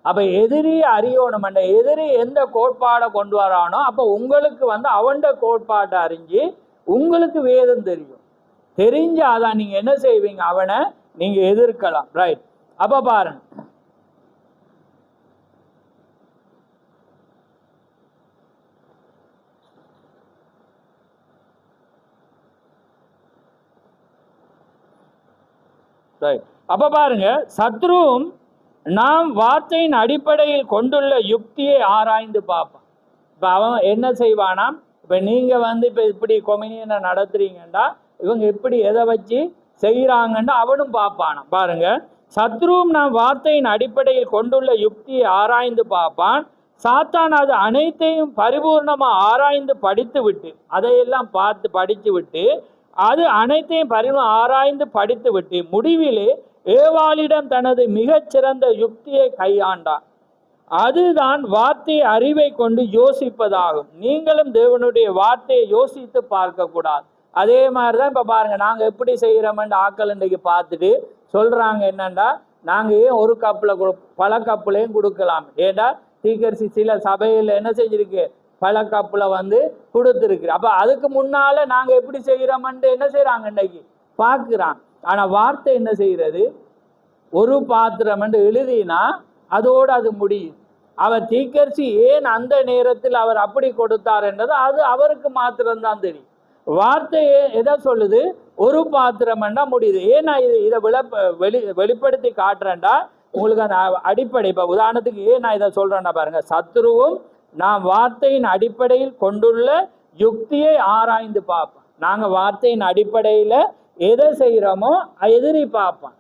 அப்ப எதிரிய அறியோணும், எதிரி எந்த கோட்பாடை கொண்டு வரானோ அப்ப உங்களுக்கு அவன்ட கோட்பாட்டை அறிஞ்சு உங்களுக்கு வேதம் தெரிஞ்சாதான் நீங்க என்ன செய்வீங்க, அவனை நீங்க எதிர்க்கலாம். ரைட். அப்ப பாருங்க, அப்ப பாருங்க, சத்ருவும் நாம் வார்த்தையின் அடிப்படையில் கொண்டுள்ள யுக்தியை ஆராய்ந்து பார்ப்பான். இப்ப அவன் என்ன செய்வானாம், இப்ப நீங்க இப்ப இப்படி கொமினியனை நடத்துறீங்கன்னா இவங்க எப்படி எதை வச்சு செய்யறாங்கன்னா அவனும் பார்ப்பானாம். பாருங்க, சத்ருவும் நாம் வார்த்தையின் அடிப்படையில் கொண்டுள்ள யுக்தியை ஆராய்ந்து பார்ப்பான். சாத்தான் அது அனைத்தையும் பரிபூர்ணமா ஆராய்ந்து படித்து விட்டு, அதையெல்லாம் பார்த்து படித்து விட்டு, அது அனைத்தையும் ஆராய்ந்து படித்து விட்டு முடிவிலே ஏவாளிடம் தனது மிகச்சிறந்த யுக்தியை கையாண்டான். அதுதான் வார்த்தை அறிவை கொண்டு யோசிப்பதாகும். நீங்களும் தேவனுடைய வார்த்தையை யோசித்து பார்க்க கூடாது. அதே மாதிரிதான் இப்ப பாருங்க, நாங்க எப்படி செய்யறோம்னு ஆக்கள் இன்றைக்கு பார்த்துட்டு சொல்றாங்க என்னன்னா, நாங்க ஏன் ஒரு கப்புல பல கப்புலையும் கொடுக்கலாம். ஏன்னா தீக்கரிசி சில சபையில என்ன செஞ்சிருக்கு, பல கப்புல கொடுத்துருக்கு. அப்ப அதுக்கு முன்னால நாங்க எப்படி செய்யறோம்னு என்ன செய்யறாங்க இன்னைக்கு பார்க்கிறாங்க. ஆனா வார்த்தை என்ன செய்யறது, ஒரு பாத்திரம் என்று எழுதினா அதோடு அது முடியும். அவர் தீக்கரிசி ஏன் அந்த நேரத்தில் அவர் அப்படி கொடுத்தார் என்றது அது அவருக்கு மாத்திரம்தான் தெரியும். வார்த்தை எதை சொல்லுது, ஒரு பாத்திரம் என்றா முடியுது. ஏன்னா இதை வெளிப்படுத்தி காட்டுறேன்டா உங்களுக்கு அந்த அடிப்படை. இப்ப உதாரணத்துக்கு ஏன் நான் இதை சொல்றேன்னா பாருங்க, சத்ருவும் நாம் வார்த்தையின் அடிப்படையில் கொண்டுள்ள யுக்தியை ஆராய்ந்து பார்ப்போம். நாங்க வார்த்தையின் அடிப்படையில எதை செய்யறோமோ எதிரி பார்ப்பான்.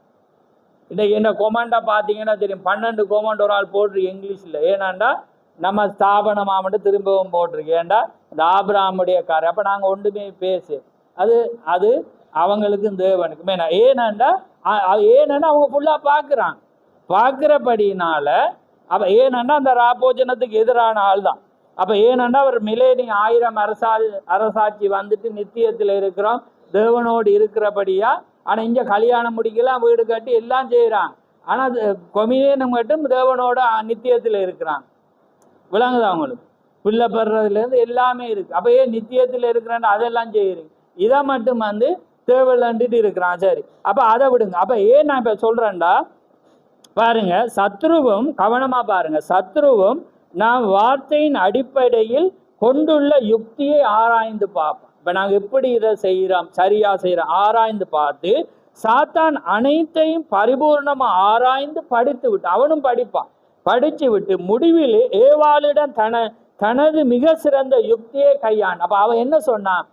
இன்னைக்கு என்ன கொமாண்டா பார்த்தீங்கன்னா தெரியும், 12 கொமாண்ட் ஒரு ஆள் போட்டிருக்கு இங்கிலீஷ்ல. ஏன்னாண்டா நம்ம ஸ்தாபனமாமட்டு திரும்பவும் போட்டிருக்கு. ஏன்டா இந்த ஆபிரகாமுடைய காரை. அப்ப நாங்க ஒன்றுமே பேசு அது அவங்களுக்கும் தேவனுக்குமே. ஏன்னாண்டா அவங்க ஃபுல்லா பார்க்கிறபடினால அப்ப ஏனண்டா அந்த ராபோஜனத்துக்கு எதிரான ஆள் தான். அப்ப ஏனண்டா அவர் மிலேனியம் 1000 அரசாட்சி நித்தியத்துல இருக்கிறோம், தேவனோடு இருக்கிறபடியா. ஆனா இங்க கல்யாணம் முடிக்கலாம், வீடு கட்டி எல்லாம் செய்யறாங்க. ஆனா கொமினியனும் மட்டும் தேவனோட நித்தியத்துல இருக்கிறாங்க. விளங்குதா உங்களுக்கு? பிள்ளை பெறதுல இருந்து எல்லாமே இருக்கு. அப்ப ஏன் நித்தியத்துல இருக்கிறான் அதெல்லாம் செய்யறீங்க, இதை மட்டும் தேவையில்லைன்ட்டு இருக்கிறான். சரி, அப்ப அதை விடுங்க. அப்ப ஏன் நான் இப்ப சொல்றேன்டா, பாருங்க, சத்ருவும் கவனமா பாருங்க, சத்ருவும் நாம் வார்த்தையின் அடிப்படையில் கொண்டுள்ள யுக்தியை ஆராய்ந்து பார்ப்போம். இப்ப நாங்க எப்படி இதை செய்யறோம், சரியா செய்யறோம் ஆராய்ந்து பார்த்து, சாத்தான் அனைத்தையும் பரிபூர்ணமா ஆராய்ந்து படித்து விட்டு, அவனும் படிப்பான், படிச்சு விட்டு முடிவில் ஏவாளிடம் தனது மிக சிறந்த யுக்தியை கையான். அப்ப அவன் என்ன சொன்னான்,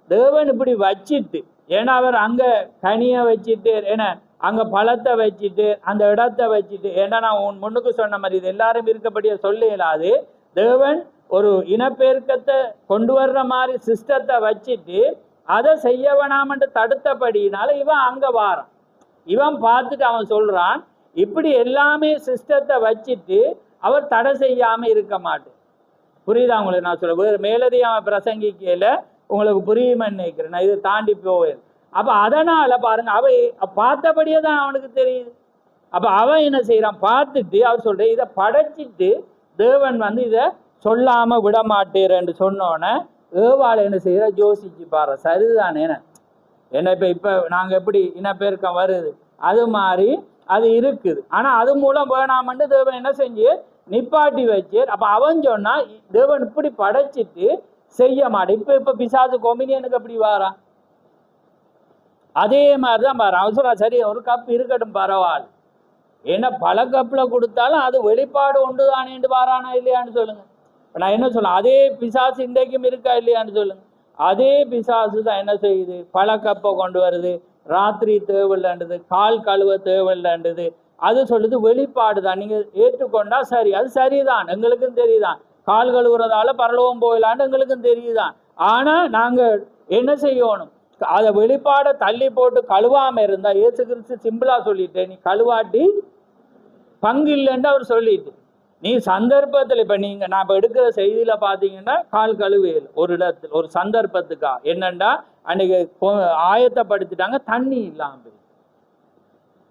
தேவன் இப்படி வச்சிட்டு, ஏன்னா அவர் அங்க கனிய வச்சுட்டு, ஏன்னா அங்க பழத்தை வச்சுட்டு, அந்த இடத்தை வச்சுட்டு, ஏன்னா நான் உன் முன்னுக்கு சொன்ன மாதிரி இது எல்லாரும் இருக்கப்படியே சொல்ல இயலாது. தேவன் ஒரு இனப்பெருக்கத்தை கொண்டு வர்ற மாதிரி சிஸ்டத்தை வச்சுட்டு அதை செய்ய வேணாமன்ட்டு தடுத்தபடினால இவன் அங்க வாரான். இவன் பார்த்துட்டு அவன் சொல்றான், இப்படி எல்லாமே சிஸ்டத்தை வச்சுட்டு அவர் தடை செய்யாம இருக்க மாட்டேன். புரியுதா உங்களுக்கு? நான் சொல்ல வேறு மேலதையும் அவன் பிரசங்கிக்கையில உங்களுக்கு புரியுமென்னு நினைக்கிறேன், நான் இது தாண்டி போவேன். அப்ப அதனால பாருங்க, அவ பார்த்தபடியே தான் அவனுக்கு தெரியுது. அப்ப அவன் என்ன செய்யறான், பார்த்துட்டு அவர் சொல்ற இதை படைச்சிட்டு தேவன் வந்து இதை சொல்லாம விட மாட்டேறன்னு சொன்னோன்னே ஏவாள் என்ன செய்யற, யோசிச்சு பாரு, சரிதானே என்ன இப்ப நாங்க எப்படி இனப்பெருக்கம் வருது அது மாதிரி அது இருக்குது. ஆனா அது மூலம் வேணாமன்ட்டு தேவன் என்ன செஞ்சு நிப்பாட்டி வச்சு. அப்ப அவன் சொன்னா தேவன் இப்படி படைச்சிட்டு செய்ய மாட்டேன். இப்ப பிசாசு கொமினியனுக்கு அப்படி வாரான், அதே மாதிரிதான் பாரு. அவன் சொல்றான், சரி ஒரு கப் இருக்கட்டும் பரவாயில்ல, ஏன்னா பல கப்புல கொடுத்தாலும் அது வெளிப்பாடு ஒன்றுதானேன்னு வாரானா இல்லையான்னு சொல்லுங்க. நான் என்ன சொல்ல, அதே பிசாசு இன்றைக்கும் இருக்கா இல்லையான்னு சொல்லுங்க. அதே பிசாசு தான் என்ன செய்யுது, பல கப்பை கொண்டு வருது, ராத்திரி தேவையில்லைன்றது, கால் கழுவ தேவையில்லைன்றது. அது சொல்லுது வெளிப்பாடு தான், நீங்க ஏற்றுக்கொண்டா சரி, அது சரிதான், எங்களுக்கும் தெரியுதான். கால் கழுவுறதால பரலோகம் போயிடலான்னு எங்களுக்கும் தெரியுதான். ஆனா நாங்க என்ன செய்யணும், அதை வெளிப்பாடை தள்ளி போட்டு கழுவாம இருந்தா, இயேசு கிறிஸ்து சிம்பிளா சொல்லிட்டு, நீ கழுவாட்டி பங்கு இல்லைன்னு அவர் சொல்லிட்டு, நீ சந்தர்ப்பத்தில் இப்ப நீங்க நான் இப்ப எடுக்கிற செய்தியில பாத்தீங்கன்னா கால் கழுவேல் ஒரு இடத்துல ஒரு சந்தர்ப்பத்துக்கா என்னண்டா அன்னைக்கு ஆயத்தப்படுத்திட்டாங்க, தண்ணி இல்லாம.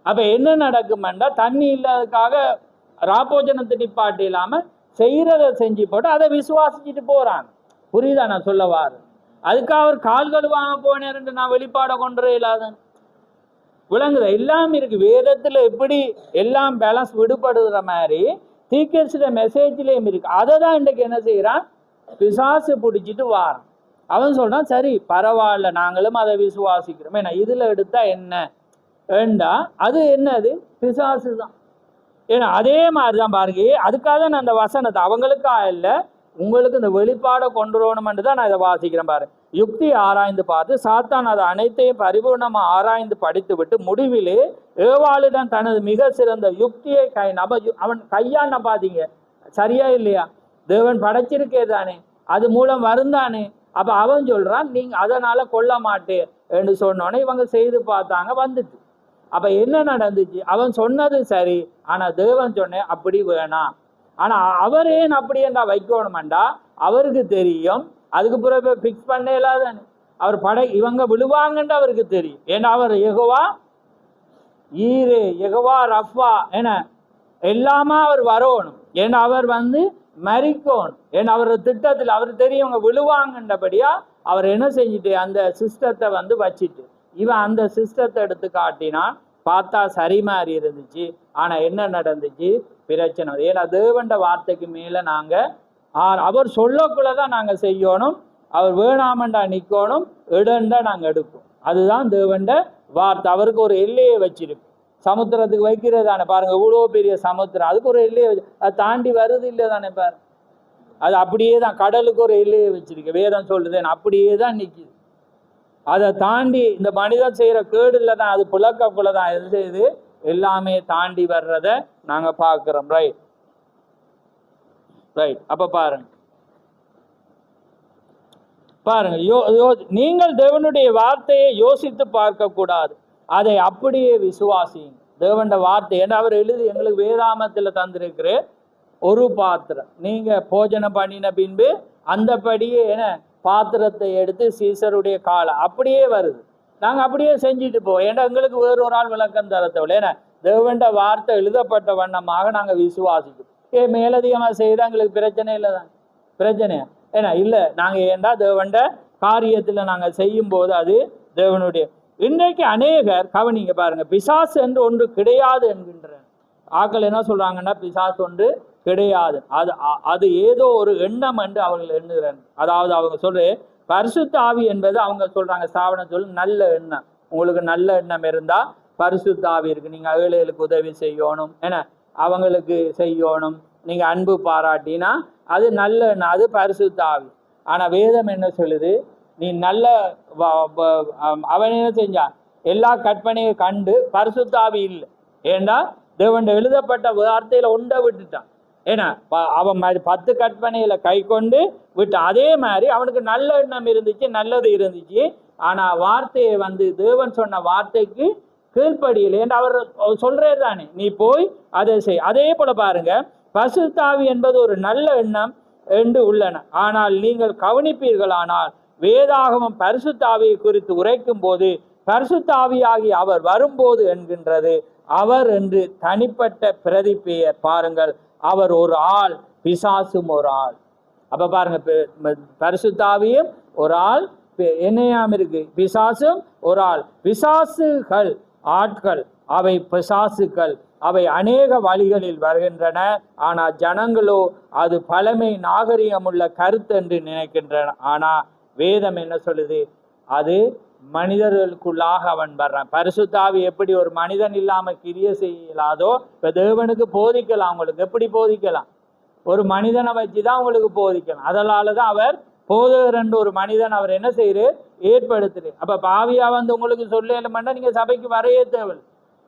அப்ப என்ன நடக்குமெண்டா, தண்ணி இல்லாததுக்காக ராப்போஜனத்தை நிப்பாட்டி இல்லாம செய்யறத செஞ்சு போட்டு அதை விசுவாசிச்சுட்டு போறாங்க. புரியுதா நான் சொல்ல வாரு? அதுக்காக அவர் கால் கழுவாம போனேன்னு நான் வெளிப்பாட கொண்டு இல்லாத விளங்குத எல்லாம் இருக்கு வேதத்துல. எப்படி எல்லாம் பேலன்ஸ் விடுபடுகிற மாதிரி தீர்க்கதரிசியோட மெசேஜ்லயும் இருக்கு. அதை தான் இன்றைக்கு என்ன செய்யறான், பிசாசு பிடிச்சிட்டு வாரான். அவன் சொல்றான், சரி பரவாயில்ல, நாங்களும் அதை விசுவாசிக்கிறோம். ஏன்னா இதுல எடுத்தா என்ன ஏண்டா, அது என்னது பிசாசு தான். ஏன்னா அதே மாதிரிதான் பாருங்க, அதுக்காக நான் அந்த வசனத்தை அவங்களுக்கா இல்லை உங்களுக்கு இந்த வெளிப்பாடை கொண்டு வரணும்னு தான் நான் இதை வாசிக்கிறேன். பாரு, யுக்தி ஆராய்ந்து பார்த்து சாத்தான் அதை அனைத்தையும் பரிபூர்ணமா ஆராய்ந்து படித்து விட்டு முடிவிலே ஏவாளிடம் தனது மிக சிறந்த யுக்தியை அவன் கையாண்ட. பாத்தீங்க சரியா இல்லையா? தேவன் படைச்சிருக்கே தானே, அது மூலம் வருந்தானே. அப்ப அவன் சொல்றான், நீங்க அதனால கொல்ல மாட்டே என்று சொன்னோன்னே இவங்க செய்து பார்த்தாங்க, வந்துட்டு. அப்ப என்ன நடந்துச்சு, அவன் சொன்னது சரி, ஆனா தேவன் சொன்ன அப்படி வேணாம். ஆனா அவர் ஏன் அப்படி என்றா வைக்கணுமெண்டா அவருக்கு தெரியும். அதுக்கு பிறகு பிக்ஸ் பண்ண இல்லாதானே, அவர் இவங்க விழுவாங்கன்னு அவருக்கு தெரியும். ஏன்னா அவர் யெகோவா ஈரே, யெகோவா ரஃபா என எல்லாமா அவர் வரணும். ஏன்னா அவர் வந்து மரிக்கணும். ஏன்னா அவர் திட்டத்தில் அவர் தெரியும் இவங்க விழுவாங்கன்றபடியா அவர் என்ன செஞ்சுட்டு அந்த சிஸ்டத்தை வந்து வச்சுட்டு, இவன் அந்த சிஸ்டத்தை எடுத்து காட்டினான். பார்த்தா சரி மாதிரி இருந்துச்சு. ஆனா என்ன நடந்துச்சு, பிரச்சனை. ஏன்னா தேவண்ட வார்த்தைக்கு மேல நாங்க அவர் சொல்லக்குள்ளதான் நாங்க செய்யணும். அவர் வேணாமண்டா நிக்கணும், இடண்டா நாங்க எடுப்போம். அதுதான் தேவண்ட வார்த்தை. அவருக்கு ஒரு எல்லையை வச்சிருக்கு. சமுத்திரத்துக்கு வைக்கிறதானே பாருங்க, இவ்வளோ பெரிய சமுத்திரம், அதுக்கு ஒரு எல்லையை வச்சு அதை தாண்டி வருது இல்லை தானே பாரு. அது அப்படியே தான், கடலுக்கு ஒரு எல்லையை வச்சிருக்கு. வேதம் சொல்லுது அப்படியே தான் நிக்குது. அதை தாண்டி இந்த மனிதன் செய்யற கேடுல தான், அது புழக்கக்குள்ளதான் எது செய்யுது, எல்லாமே தாண்டி வர்றத நாங்க பார்க்கிறோம். Right right. அப்ப பாருங்க பாருங்க, நீங்கள் தேவனுடைய வார்த்தையை யோசித்து பார்க்க கூடாது, அதை அப்படியே விசுவாசிங்க. தேவனுடைய வார்த்தை என்ன அவர் எழுதி எங்களுக்கு வேதாமத்துல தந்திருக்கிற ஒரு பாத்திரம், நீங்க போஜனம் பண்ணின பின்பு அந்தபடியே என்ன பாத்திரத்தை எடுத்து சீசருடைய காலை அப்படியே வருது, நாங்க அப்படியே செஞ்சுட்டு போவோம். ஏன்னா எங்களுக்கு வேறொரு ஆள் விளக்கம் தரத்தவில்லை. ஏன்னா தேவண்ட வார்த்தை எழுதப்பட்ட வண்ணமாக நாங்க விசுவாசிக்கும். மேலதிகமா செய்யறா எங்களுக்கு பிரச்சனை இல்லை தான், பிரச்சனையா? ஏன்னா இல்லை, நாங்க ஏண்டா தேவண்ட காரியத்துல நாங்க செய்யும் போது அது தேவனுடைய. இன்றைக்கு அநேகர் கவனிங்க பாருங்க, பிசாசு என்று ஒன்று கிடையாது என்கின்றன. ஆக்கள் என்ன சொல்றாங்கன்னா பிசாசு ஒன்று கிடையாது, அது ஏதோ ஒரு எண்ணம் என்று அவர்கள் எண்ணுகிறாங்க. அதாவது அவங்க சொல்ற பரிசுத்த ஆவி என்பது அவங்க சொல்றாங்க ஸ்தாபனம் சொல்லி நல்ல எண்ணம். உங்களுக்கு நல்ல எண்ணம் இருந்தா பரிசுத்த ஆவி இருக்கு. நீங்க ஏழைகளுக்கு உதவி செய்யணும், ஏன்னா அவங்களுக்கு செய்யணும், நீங்க அன்பு பாராட்டினா அது நல்ல எண்ணம், அது பரிசுத்த ஆவி. ஆனா வேதம் என்ன சொல்லுது, நீ நல்ல அவன் என்ன செஞ்சான், எல்லா கற்பனையை கண்டு பரிசுத்த ஆவி இல்லை. ஏன்னா தேவன் எழுதப்பட்ட வார்த்தையில ஒன்றை விட்டுட்டான். ஏன்னா அவன் 10 கற்பனையில கை கொண்டு விட்டான். அதே மாதிரி அவனுக்கு நல்ல எண்ணம் இருந்துச்சு, நல்லது இருந்துச்சு. ஆனா வார்த்தையை தேவன் சொன்ன வார்த்தைக்கு கீழ்ப்படியில் என்று அவர் சொல்றே தானே, நீ போய் அதை செய். அதே போல பாருங்க, பரிசுத்த ஆவி என்பது ஒரு நல்ல எண்ணம் என்று உள்ளன. ஆனால் நீங்கள் கவனிப்பீர்களானால் வேதாகமம் பரிசுத்த ஆவியை குறித்து உரைக்கும் போது பரிசுத்த ஆவியாகி அவர் வரும்போது என்கின்றது. அவர் என்று தனிப்பட்ட பிரதி பெயர். பாருங்கள், அவர் ஒரு ஆள், பிசாசும் ஒரு ஆள். அப்ப பாருங்க, பரிசுத்த ஆவியும் ஒரு ஆள், என்னையாம் இருக்கு, பிசாசும் ஒரு ஆள். பிசாசுகள் ஆட்கள், அவை பிசாசுகள், அவை அநேக வழிகளில் வருகின்றன. ஆனால் ஜனங்களோ அது பழமை நாகரிகமுள்ள கருத்து என்று நினைக்கின்றன. ஆனா வேதம் என்ன சொல்லுது, அது மனிதர்களுக்குள்ளாக அவன் வர்றான். பரிசுத்த ஆவி எப்படி ஒரு மனிதன் இல்லாம கிரியை செய்யலாதோ, இப்ப தேவனுக்கு போதிக்கலாம். உங்களுக்கு எப்படி போதிக்கலாம், ஒரு மனிதனை வச்சுதான் உங்களுக்கு போதிக்கலாம். அதனாலதான் அவர் போதகர் என்று ஒரு மனிதன் அவர் என்ன செய்யறு ஏற்படுத்துரு. அப்ப பாவியா உங்களுக்கு சொல்லணும்னா நீங்க சபைக்கு வரையே தேவை.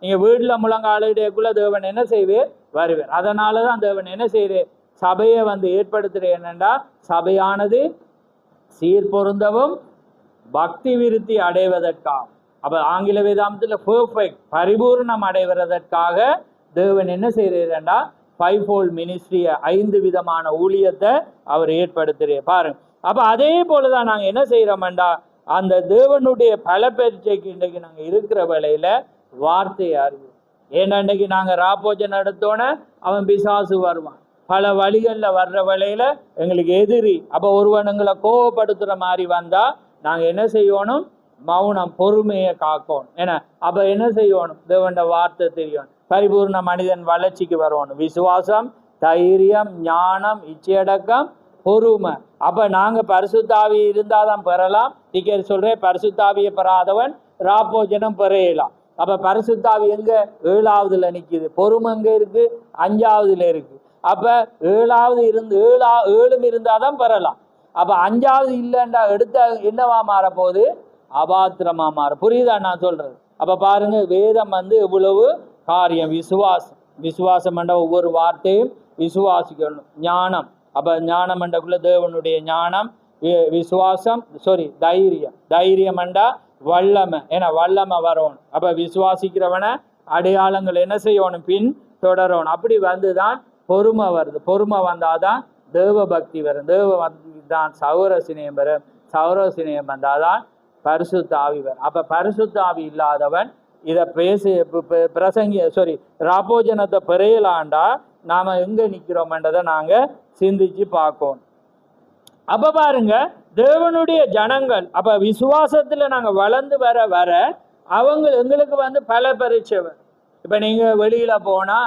நீங்க வீட்டுல முழங்காலுடையக்குள்ள தேவன் என்ன செய்வார், வருவார். அதனாலதான் தேவன் என்ன செய்யறு, சபையை ஏற்படுத்துற. என்னண்டா சபையானது சீர்பொருந்தவும் பக்தி விருத்தி அடைவதற்காக, அப்ப ஆங்கில வேதாந்தத்துல பெர்ஃபெக்ட் பரிபூர்ணம் அடைவதற்காக தேவன் என்ன செய்யறா, 5-fold மினிஸ்ட்ரிய 5 விதமான ஊழியத்தை அவர் ஏற்படுத்துறார். பாருங்க, அப்ப அதே போலதான் நாங்க என்ன செய்யறோம்டா, அந்த தேவனுடைய பல பரீட்சைக்கு இன்றைக்கு நாங்க இருக்கிற வேளையில வார்த்தையை அறிவோம். ஏன்னா இன்னைக்கு நாங்க ராப்போஜன் நடத்தோன அவன் பிசாசு வருவான், பல வழிகள்ல வர்ற வேளையில எங்களுக்கு எதிரி. அப்ப ஒருவனுங்களை கோவப்படுத்துற மாதிரி வந்தா நாங்க என்ன செய்யணும், மௌனம், பொறுமையை காக்கணும். ஏன்னா அப்ப என்ன செய்யணும், தேவண்ட வார்த்தை தெரியும். பரிபூர்ண மனிதன் வளர்ச்சிக்கு வரணும். விசுவாசம், தைரியம், ஞானம், இச்சையடக்கம், பொறுமை. அப்ப நாங்க பரிசுத்தாவி இருந்தாதான் பெறலாம். டிக்கெட் சொல்றேன், பரிசுத்தாவியை பெறாதவன் ராப்போஜனம் பெறையலாம். அப்ப பரிசுத்தாவி எங்க, 7ஆவதுல நிக்குது. பொறுமை எங்க இருக்கு, 5ஆவதுல இருக்கு. அப்ப 7ஆவது இருந்து 7 இருந்தாதான் பெறலாம். அப்ப 5ஆவது இல்லைண்டா எடுத்த என்னவா மாற போகுது, அபாத்திரமா மாற. புரியுதா நான் சொல்றது? அப்ப பாருங்க, வேதம் எவ்வளவு காரியம். விசுவாசம் என்ற ஒவ்வொரு வார்த்தையும் விசுவாசிக்கணும். ஞானம், அப்ப ஞானம் என்றக்குள்ள தேவனுடைய ஞானம். விசுவாசம் தைரியம் என்றா வல்லமை, ஏன்னா வல்லமை வரணும். அப்ப விசுவாசிக்கிறவனை அடையாளங்கள் என்ன செய்யணும், பின் தொடரணும். அப்படி வந்துதான் பொறுமை வருது. பொறுமை வந்தாதான் தேவ பக்தி வரும். தேவ பக்தி தான் சௌர சிநேயம் வரும். சௌர சிநேயம் வந்தாதான் பரிசுத்த ஆவி வரும். அப்ப பரிசுத்த ஆவி இல்லாதவன் இதை ராப்போஜனத்தை பெறையலாண்டா நாம எங்க நிக்கிறோம்ன்றதை நாங்க சிந்திச்சு பார்க்கணும். அப்ப பாருங்க, தேவனுடைய ஜனங்கள் அப்ப விசுவாசத்துல நாங்க வளர்ந்து வர வர எங்களுக்கு பல பரீட்சை வரும். இப்ப நீங்க வெளியில போனா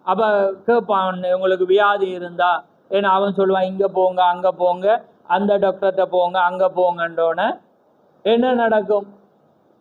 அப்ப கேட்பான், உங்களுக்கு வியாதி இருந்தா, ஏன்னா அவன் சொல்லுவான் இங்க போங்க அங்க போங்க, அந்த டாக்டர்கிட்ட போங்க அங்க போங்கன்றோன்னு என்ன நடக்கும்,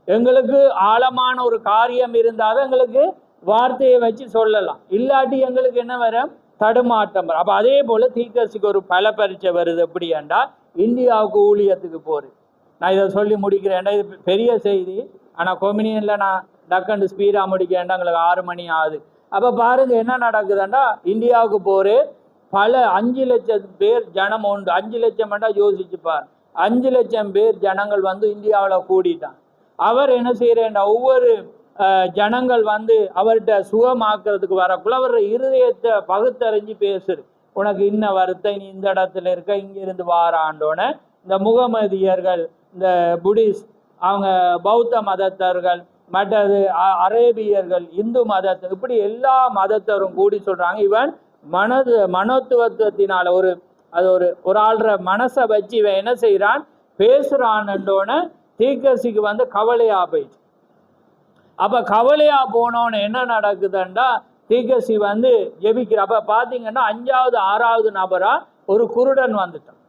எங்களுக்கு ஆழமான ஒரு காரியம் இருந்தாலும் எங்களுக்கு வார்த்தையை வச்சு சொல்லலாம். இல்லாட்டி எங்களுக்கு என்ன வரும், தடுமாற்றம் வரும். அப்ப அதே போல தீர்க்கதரிசிக்கு ஒரு பல பரீட்சை வருது. எப்படி என்றால், இந்தியாவுக்கு ஊழியத்துக்கு போறேன். நான் இதை சொல்லி முடிக்கிறேன்டா, இது பெரிய செய்தி. ஆனா கொமினியன்ல நான் டக்குன்னு ஸ்பீடா முடிக்கிறேன்டா, எங்களுக்கு 6 மணி ஆகுது. அப்ப பாருங்க என்ன நடக்குதுண்டா, இந்தியாவுக்கு போறேன், பல 5 லட்சம் பேர் ஜனம் உண்டு. 5 லட்சம் யோசிச்சு பாரு, 5 லட்சம் பேர் ஜனங்கள் இந்தியாவில் கூடிட்டான். அவர் என்ன செய்யறேன்டா, ஒவ்வொரு ஜனங்கள் அவர்கிட்ட சுகமாக்குறதுக்கு வரக்குள்ள அவர் இருதயத்தை பகுத்தறிஞ்சு பேசுரு. உனக்கு இன்ன வருத்த, நீ இந்த இடத்துல இருக்க, இங்கிருந்து வாராண்டோன்னு இந்த முகமதியர்கள், இந்த புடிஸ்ட், அவங்க பௌத்த மதத்தர்கள், மற்றது அரேபியர்கள், இந்து மதத்தை, இப்படி எல்லா மதத்தரும் கூடி சொல்றாங்க, இவன் மனோத்துவத்தினால ஒரு ஆள்ற மனசை வச்சு இவன் என்ன செய்யறான், பேசுறான்ன்றோன்னு தீர்க்கதரிசிக்கு கவலையா போயிடுச்சு. அப்ப கவலையா போனோன்னு என்ன நடக்குதுண்டா, தீர்க்கதரிசி வந்து ஜெபிக்கிற. அப்ப பாத்தீங்கன்னா 5வது 6வது நபரா ஒரு குருடன் வந்துட்டான்,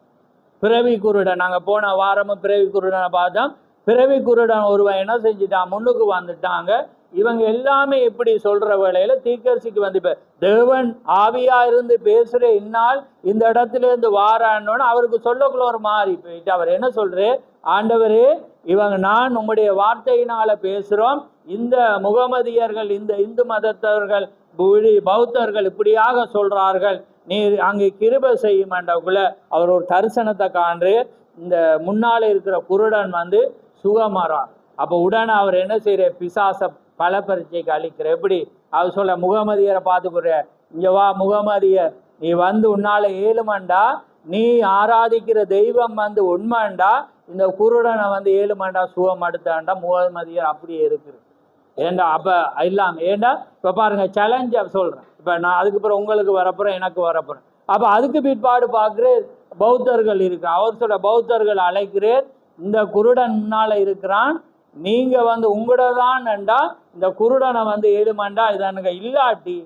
பிறவி குருடன். நாங்க போன வாரமும் பிறவி குருடனை பார்த்தோம். பிறவி குருடன் ஒருவன் என்ன செஞ்சுட்டான், முன்னுக்கு வந்துட்டாங்க. இவங்க எல்லாமே எப்படி சொல்ற வேளையில தீர்க்கதரிசிக்கு வந்து இப்ப தேவன் ஆவியா இருந்து பேசுற இந்நாள் இந்த இடத்துல இருந்து வாரான்னு அவருக்கு சொல்லக்குள்ள ஒரு மாறி போயிட்டு அவர் என்ன சொல்றே, ஆண்டவரே இவங்க நான் உங்களுடைய வார்த்தையினால பேசுறோம், இந்த முகமதியர்கள் இந்த இந்து மதத்தவர்கள் பௌத்தர்கள் இப்படியாக சொல்றார்கள், நீர் அங்கே கிருபை செய்யுமாண்டக்குள்ள அவர் ஒரு தரிசனத்தை காண்று இந்த முன்னால இருக்கிற குருடன் வந்து சுகமாறார். அப்ப உடனே அவர் என்ன செய்யற, பிசாச பல பரீட்சைக்கு அளிக்கிற. எப்படி அவர் சொல்ல, முகமதியரை பார்த்துக்குற, இங்க வா முகமதியர், நீ வந்து உன்னால ஏழுமண்டா, நீ ஆராதிக்கிற தெய்வம் வந்து உண்மைண்டா, இந்த குருடனை வந்து ஏழுமண்டா சுகம் அடுத்தாண்டா. முகமதியர் அப்படியே இருக்குது. ஏண்டா அப்ப இல்லாம ஏண்டா இப்ப பாருங்க சேலஞ்ச் சொல்றேன். இப்ப நான் அதுக்கப்புறம் உங்களுக்கு வரப்புறேன், எனக்கு வரப்புறேன். அப்ப அதுக்கு பிற்பாடு பார்க்கிறேன் பௌத்தர்கள் இருக்கு. அவர் சொல்ல, பௌத்தர்கள் அழைக்கிறேன், இந்த குருடன் முன்னால இருக்கிறான், நீங்க வந்து உங்களதான்டா இந்த குருடனை வந்து ஏழுமண்டா இதானுங்க, இல்லாட்டி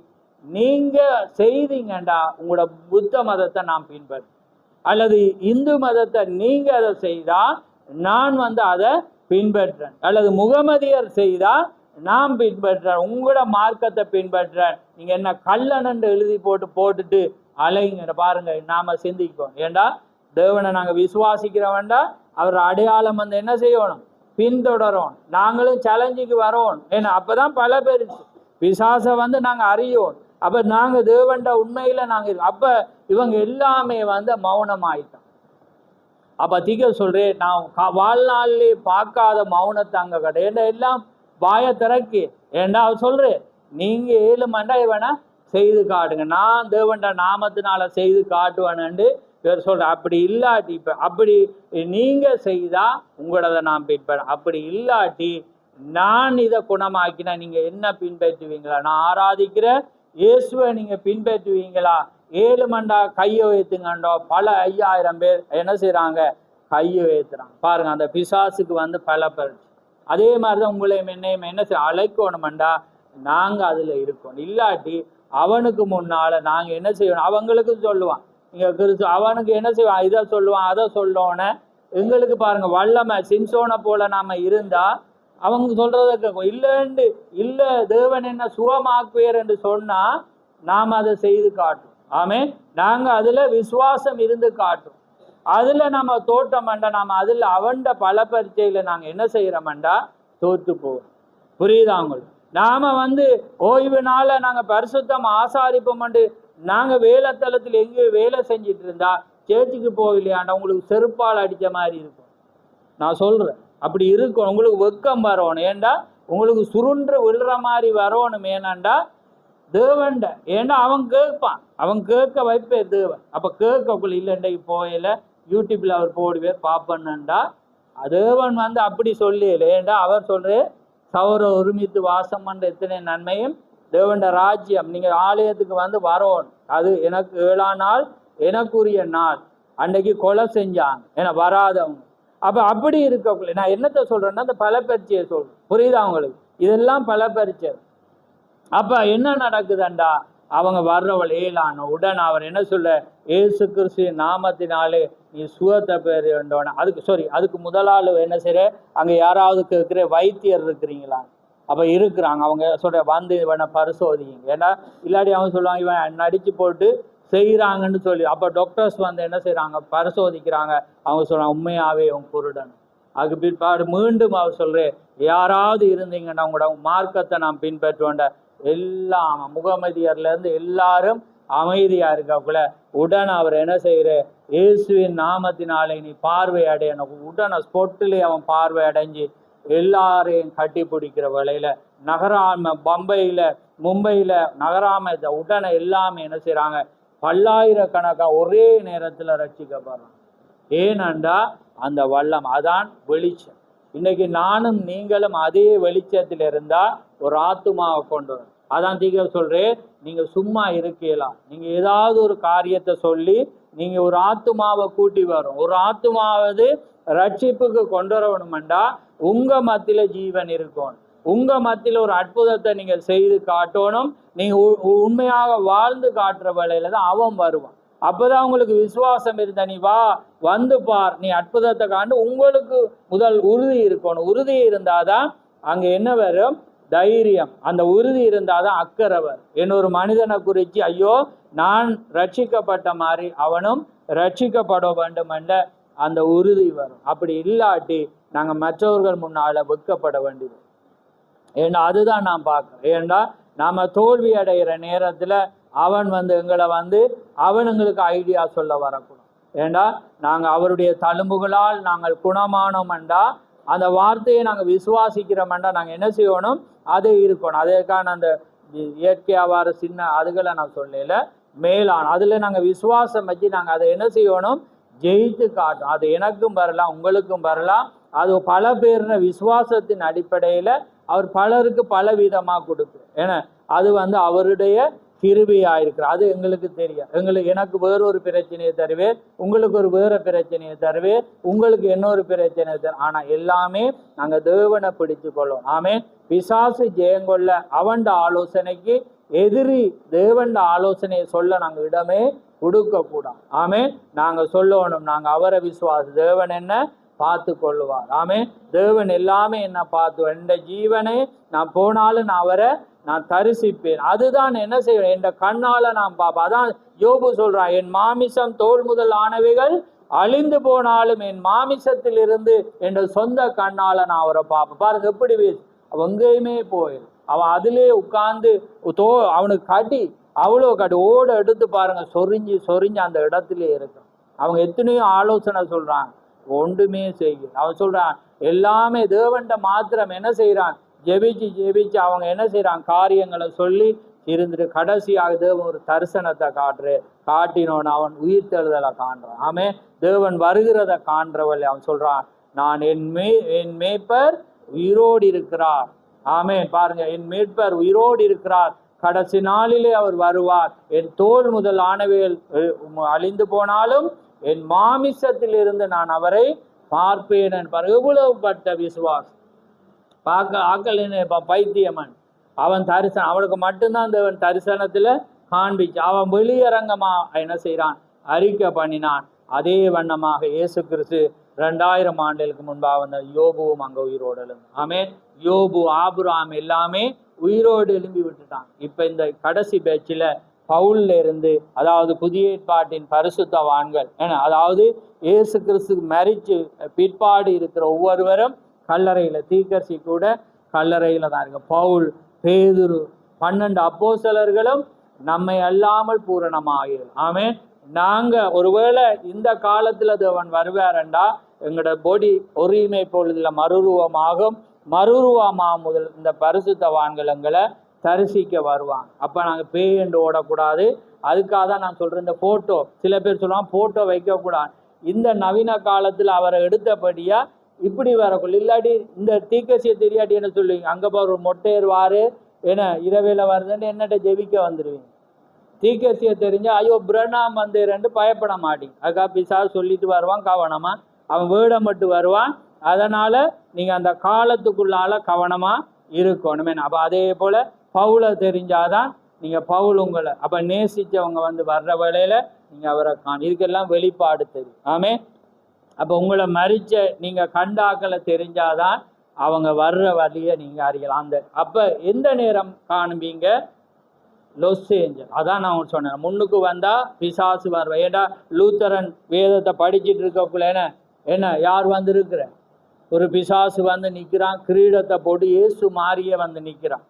நீங்க செய்தீங்கண்டா உங்களோட புத்த மதத்தை நான் பின்பற்றேன், அல்லது இந்து மதத்தை நீங்க அதை செய்தா நான் வந்து அதை பின்பற்றேன், அல்லது முகமதியர் செய்தா நான் பின்பற்றேன், உங்களோட மார்க்கத்தை பின்பற்றேன், நீங்க என்ன கல்லணன்று எழுதி போட்டுட்டு அலைங்க. பாருங்க நாம சிந்திக்கோம். ஏண்டா தேவனை நாங்க விசுவாசிக்கிறவன்டா அவர் அடையாளம் வந்து என்ன செய்யணும், பின்தொடரும். நாங்களும் சேலஞ்சுக்கு வரோம். ஏன்னா அப்பதான் பல பேர் பிசாச வந்து நாங்க அறியோம். அப்ப நாங்க தேவன்ட உண்மையில நாங்க அப்ப இவங்க எல்லாமே வந்து மௌனம் ஆயிட்டோம். அப்ப தீக்க சொல்றேன், நான் வாழ்நாளிலே பார்க்காத மௌனத்தை அங்க கிடையாது, எல்லாம் வாய திறக்கி. ஏண்டா அவர் சொல்றேன், நீங்க ஏழுமண்டா இவனை செய்து காட்டுங்க, நான் தேவன்ட நாமத்தினால செய்து காட்டுவேன்னு இவர் சொல்ற. அப்படி இல்லாட்டி இப்ப அப்படி நீங்க செய்தா உங்களோட நான் பின்பற்றேன், அப்படி இல்லாட்டி நான் இதை குணமாக்கினா நீங்க என்ன பின்பற்றுவீங்களா, நான் ஆராதிக்கிற இயேசுவை நீங்க பின்பற்றுவீங்களா? ஏழுமண்டா கையை உயர்த்துங்கண்டோ. பல 5000 பேர் என்ன செய்யறாங்க, கையை உயர்த்துறாங்க. பாருங்க அந்த பிசாசுக்கு வந்து பல பரிச்சு. அதே மாதிரிதான் உங்களையும் என்னையும் என்ன செய்ய அழைக்கணுமெண்டா, நாங்க அதுல இருக்கோம். இல்லாட்டி அவனுக்கு முன்னால நாங்க என்ன செய்யணும், அவங்களுக்கு சொல்லுவான் நீங்க கிறிஸ்து, அவனுக்கு என்ன செய்வான், இதை சொல்லுவான் அதை சொல்லோன்னு. எங்களுக்கு பாருங்க வல்லமை சிம்சோனை போல நாம இருந்தா அவங்க சொல்றத கேட்கும். இல்லைன்னு இல்ல தேவன் என்ன சுகமாக்குவேர் என்று சொன்னா நாம் அதை செய்து காட்டும். ஆமே, நாங்க அதுல விசுவாசம் இருந்து காட்டும். அதுல நம்ம தோட்டமாண்டா நாம அதுல அவன்ட பல பரீட்சையில நாங்க என்ன செய்யறோம்டா தோத்து போவோம். புரியுதா உங்களுக்கு? நாம வந்து ஓய்வு நாள நாங்க பரிசுத்தம் ஆசாரிப்போம்ண்டு நாங்க வேலைத்தளத்தில் எங்கேயும் வேலை செஞ்சிட்டு இருந்தா சேர்ச்சுக்கு போகலையாண்டா உங்களுக்கு செருப்பால் அடிச்ச மாதிரி இருக்கும். நான் சொல்றேன் அப்படி இருக்கும். உங்களுக்கு வெக்கம் வரணும். ஏண்டா உங்களுக்கு சுருன்று விழுற மாதிரி வரணும். ஏனாண்டா தேவன்ட, ஏண்டா அவன் கேட்பான், அவன் கேட்க வைப்பே தேவன். அப்ப கேட்கக்குள்ள இல்லைண்டா போயில யூடியூப்ல அவர் போடுவேர் பாப்பண்ணா தேவன் வந்து அப்படி சொல்லல. ஏண்டா அவர் சொல்றே சௌர ஒருமித்து வாசம் பண்ற எத்தனை நன்மையும் தேவண்ட ராஜ்யம். நீங்க ஆலயத்துக்கு வந்து வரணும், அது எனக்கு 7ஆம் நாள் எனக்குரிய நாள். அன்னைக்கு கொலை செஞ்சாங்க ஏன்னா வராதவங்க. அப்ப அப்படி இருக்கக்குள்ள நான் என்னத்தை சொல்றேன்னா அந்த பல பரீட்சையை சொல்றேன். புரியுதா உங்களுக்கு? இதெல்லாம் பல பரீட்சை. அப்ப என்ன நடக்குதுண்டா, அவங்க வர்றவள் ஏலான உடன் அவர் என்ன சொல்ல, ஏசு கிறிஸ்து நாமத்தினாலே நீ சுகத்தை பெறுண்டோன. அதுக்கு முதலாளு என்ன செய்யற, அங்க யாராவது கேட்கிற வைத்தியர் இருக்கிறீங்களா? அப்ப இருக்கிறாங்க. அவங்க சொல்ற வந்து இவனை பரிசோதிங்க. ஏன்னா இல்லாட்டி அவங்க சொல்லுவாங்க இவன் நடிச்சு போட்டு செய்கிறாங்கன்னு சொல்லி. அப்ப டாக்டர்ஸ் வந்து என்ன செய்யறாங்க, பரிசோதிக்கிறாங்க. அவங்க சொல்றாங்க உண்மையாவே அவன் குருடன். அதுக்கு பிற்பாடு மீண்டும் அவர் சொல்றேன், யாராவது இருந்தீங்கன்னா உங்களோட மார்க்கத்தை நான் பின்பற்றுவேண்ட. எல்லாம் முகமதியர்ல இருந்து எல்லாரும் அமைதியா இருக்கக்குள்ள உடனே அவர் என்ன செய்யற, இயேசுவின் நாமத்தினாலே நீ பார்வை அடையணும். உடனே ஸ்பொட்டிலே அவன் பார்வை அடைஞ்சு எல்லாரையும் கட்டி பிடிக்கிற வேளையில நகராம பம்பையில மும்பையில நகராம உடனே எல்லாமே என்ன செய்யறாங்க, பல்லாயிரக்கணக்கான ஒரே நேரத்துல ரட்சிக்கப்படுறாங்க. ஏனண்டா அந்த வல்லம் அதான் வெளிச்சம். இன்னைக்கு நானும் நீங்களும் அதே வெளிச்சத்தில் இருந்தா ஒரு ஆத்துமாவை கொண்டு வரும். அதான் தீக்க சொல்றேன், நீங்க சும்மா இருக்கலாம். நீங்க ஏதாவது ஒரு காரியத்தை சொல்லி நீங்க ஒரு ஆத்துமாவை கூட்டி வரும். ஒரு ஆத்துமாவது ரட்சிப்புக்கு கொண்டு வரணும்டா உங்க மத்தியில ஜீவன் இருக்கும். உங்க மத்தியில் ஒரு அற்புதத்தை நீங்க செய்து காட்டணும். நீங்க உண்மையாக வாழ்ந்து காட்டுற வேலையில தான் அவன் வருவான். அப்பதான் உங்களுக்கு விசுவாசம் இருந்தா நீ வா வந்து பார், நீ அற்புதத்தை காண்டு உங்களுக்கு முதல் உறுதி இருக்கணும். உறுதி இருந்தாதான் அங்க என்ன வரும்? தைரியம். அந்த உறுதி இருந்தாதான் அக்கறை வரும். இன்னொரு மனிதனை குறித்து ஐயோ நான் ரட்சிக்கப்பட்ட மாதிரி அவனும் ரட்சிக்கப்பட வேண்டும் என்ற அந்த உறுதி வரும். அப்படி இல்லாட்டி நாங்க மற்றவர்கள் முன்னால வெட்கப்பட வேண்டியது. ஏன்னா அதுதான் நான் பார்க்கிறேன். ஏன்னா நாம தோல்வி அடைகிற நேரத்துல அவன் எங்களை அவனுங்களுக்கு ஐடியா சொல்ல வரக்கூடாது. ஏண்டா நாங்கள் அவருடைய தழும்புகளால் நாங்கள் குணமானோம்டா அந்த வார்த்தையை நாங்கள் விசுவாசிக்கிறோம்டா நாங்கள் என்ன செய்யணும்? அது இருக்கணும். அதற்கான அந்த இயற்கையாவார சின்ன அதுகளை நான் சொல்லல, மேலான அதில் நாங்கள் விசுவாசம் வச்சு நாங்கள் அதை என்ன செய்யணும்? ஜெயித்து காட்டும். அது எனக்கும் வரலாம், உங்களுக்கும் வரலாம். அது பல பேர் விசுவாசத்தின் அடிப்படையில் அவர் பலருக்கு பல விதமாக கொடுக்கு. ஏன்னா அது அவருடைய கிருபையாக இருக்கிறார். அது எங்களுக்கு தெரியும். எனக்கு வேறொரு பிரச்சனையை தருவேன், உங்களுக்கு ஒரு வேற பிரச்சனையை தருவேன், உங்களுக்கு இன்னொரு பிரச்சனை தரும். ஆனால் எல்லாமே நாங்கள் தேவனை பிடிச்சு கொள்ளும். ஆமே. பிசாசு ஜெயங்கொள்ள அவன் ஆலோசனைக்கு எதிரி தேவன் ஆலோசனையை சொல்ல நாங்கள் இடமே கொடுக்க கூடாது. ஆமே. நாங்கள் சொல்லணும், நாங்கள் அவரை தேவன் என்ன பார்த்து கொள்ளுவார். ஆமே. தேவன் எல்லாமே என்ன பார்த்து எந்த ஜீவனை நான் போனாலும் நான் அவரை நான் தரிசிப்பேன். அதுதான் என்ன செய்வேன்? என் கண்ணால நான் பார்ப்பேன். அதான் யோபு சொல்றான், என் மாமிசம் தோல் முதல் ஆனவைகள் அழிந்து போனாலும் என் மாமிசத்தில் இருந்து என் சொந்த கண்ணால நான் அவரை பார்ப்பேன். பாருங்க எப்படி எங்கேயுமே போயிடும். அவன் அதிலே உட்கார்ந்து அவனுக்கு கட்டி அவ்வளோ கட்டி ஓட எடுத்து பாருங்க, சொரிஞ்சு அந்த இடத்திலே இருக்கும். அவங்க எத்தனையோ ஆலோசனை சொல்றாங்க, ஒன்றுமே செய்ய. அவன் சொல்றான் எல்லாமே தேவன்ட மாத்திரம் என்ன செய்யறான்? ஜெபிச்சு அவங்க என்ன செய்யறான்? காரியங்களை சொல்லி இருந்துட்டு கடைசியாக தேவன் ஒரு தரிசனத்தை காட்டினோன்னு அவன் உயிர் தெழுதலை காண்றான். ஆமே. தேவன் வருகிறத காண்றவள் அவன் சொல்றான், நான் என் மேய்ப்பர் உயிரோடு இருக்கிறார். ஆமே. பாருங்க, என் மேய்ப்பர் உயிரோடு இருக்கிறார், கடைசி நாளிலே அவர் வருவார். என் தோல் முதல் ஆனவைகள் அழிந்து போனாலும் என் மாமிசத்தில் இருந்து நான் அவரை பார்ப்பேன். எவ்வளவு பட்ட விசுவாசம் ஆக்கள் என்ன பைத்தியமன். அவன் தரிசனம் அவனுக்கு மட்டும்தான் தேவன் தரிசனத்துல காண்பிச்சு அவன் வெளியரங்கமா என்ன செய்யறான்? அறிக்கை பண்ணினான். அதே வண்ணமாக இயேசு கிறிஸ்து 2000 ஆண்டுகளுக்கு முன்பாக வந்த யோபுவும் அங்க உயிரோடு எழுந்து. ஆமே. யோபு, ஆபிரகாம் எல்லாமே உயிரோடு எழும்பி விட்டுட்டான். இப்ப இந்த கடைசி பேச்சில பவுல்ல இருந்து, அதாவது புதிய ஏற்பாட்டின் பரிசுத்தவான்கள் அதாவது இயேசு கிறிஸ்து மரிச்சு பிற்பாடு இருக்கிற ஒவ்வொருவரும் கல்லறையில, தீர்க்கதரிசி கூட கல்லறையில தான் இருக்கு. பவுல், பேதுரு, 12 அப்போஸ்தலர்களும் நம்மை அல்லாமல் பூரணமாக. ஆமே. நாங்க ஒருவேளை இந்த காலத்துல தேவன் வருவாரண்டா எங்களோட பொடி ஒருமை பொழுதுல மறுரூபமாக முதல் இந்த பரிசுத்தவான்கள் எங்களை தரிசிக்க வருவாங்க. அப்ப நாங்க பேண்டு ஓடக்கூடாது. அதுக்காக தான் நான் சொல்றேன், இந்த போட்டோ, சில பேர் சொல்லுவாங்க போட்டோ வைக்கக்கூடாது. இந்த நவீன காலத்துல அவரை எடுத்தபடியா இப்படி வரக்குள்ள, இல்லாட்டி இந்த தீக்கசியை தெரியாட்டி என்ன சொல்லுவீங்க? அங்க போற ஒரு மொட்டையர்வாரு இரவேல வருதுன்னு என்னட்ட ஜெபிக்க வந்துடுவீங்க. தீக்கசியை தெரிஞ்சா ஐயோ பிரண்ணாம் வந்துருன்னு பயப்பட மாட்டீங்க. அதுக்காக பிசாசு சொல்லிட்டு வருவான், கவனமா அவன் வேடம் மட்டும் வருவான். அதனால நீங்க அந்த காலத்துக்குள்ளால கவனமா இருக்கணும். அப்ப அதே போல பவுலை தெரிஞ்சாதான் நீங்க பவுல் உங்களை அப்ப நேசிச்சவங்க வர்ற வேளையில நீங்க அவரை இதுக்கெல்லாம் வெளிப்பாடு தெரியும். ஆமே. அப்ப உங்களை மறிச்ச நீங்க கண்டாக்களை தெரிஞ்சாதான் அவங்க வர்ற வழியை நீங்க அறியலாம். அப்ப எந்த நேரம் காணுவீங்க? Loss angel. அதான் நான் சொன்னேன், முன்னுக்கு வந்தா பிசாசு வருவேன். ஏண்டா லூத்தரன் வேதத்தை படிச்சுட்டு இருக்கக்குள்ள என்ன யார் இருக்கிற ஒரு பிசாசு நிற்கிறான், கிரீடத்தை போட்டு இயேசு மாறிய நிற்கிறான்.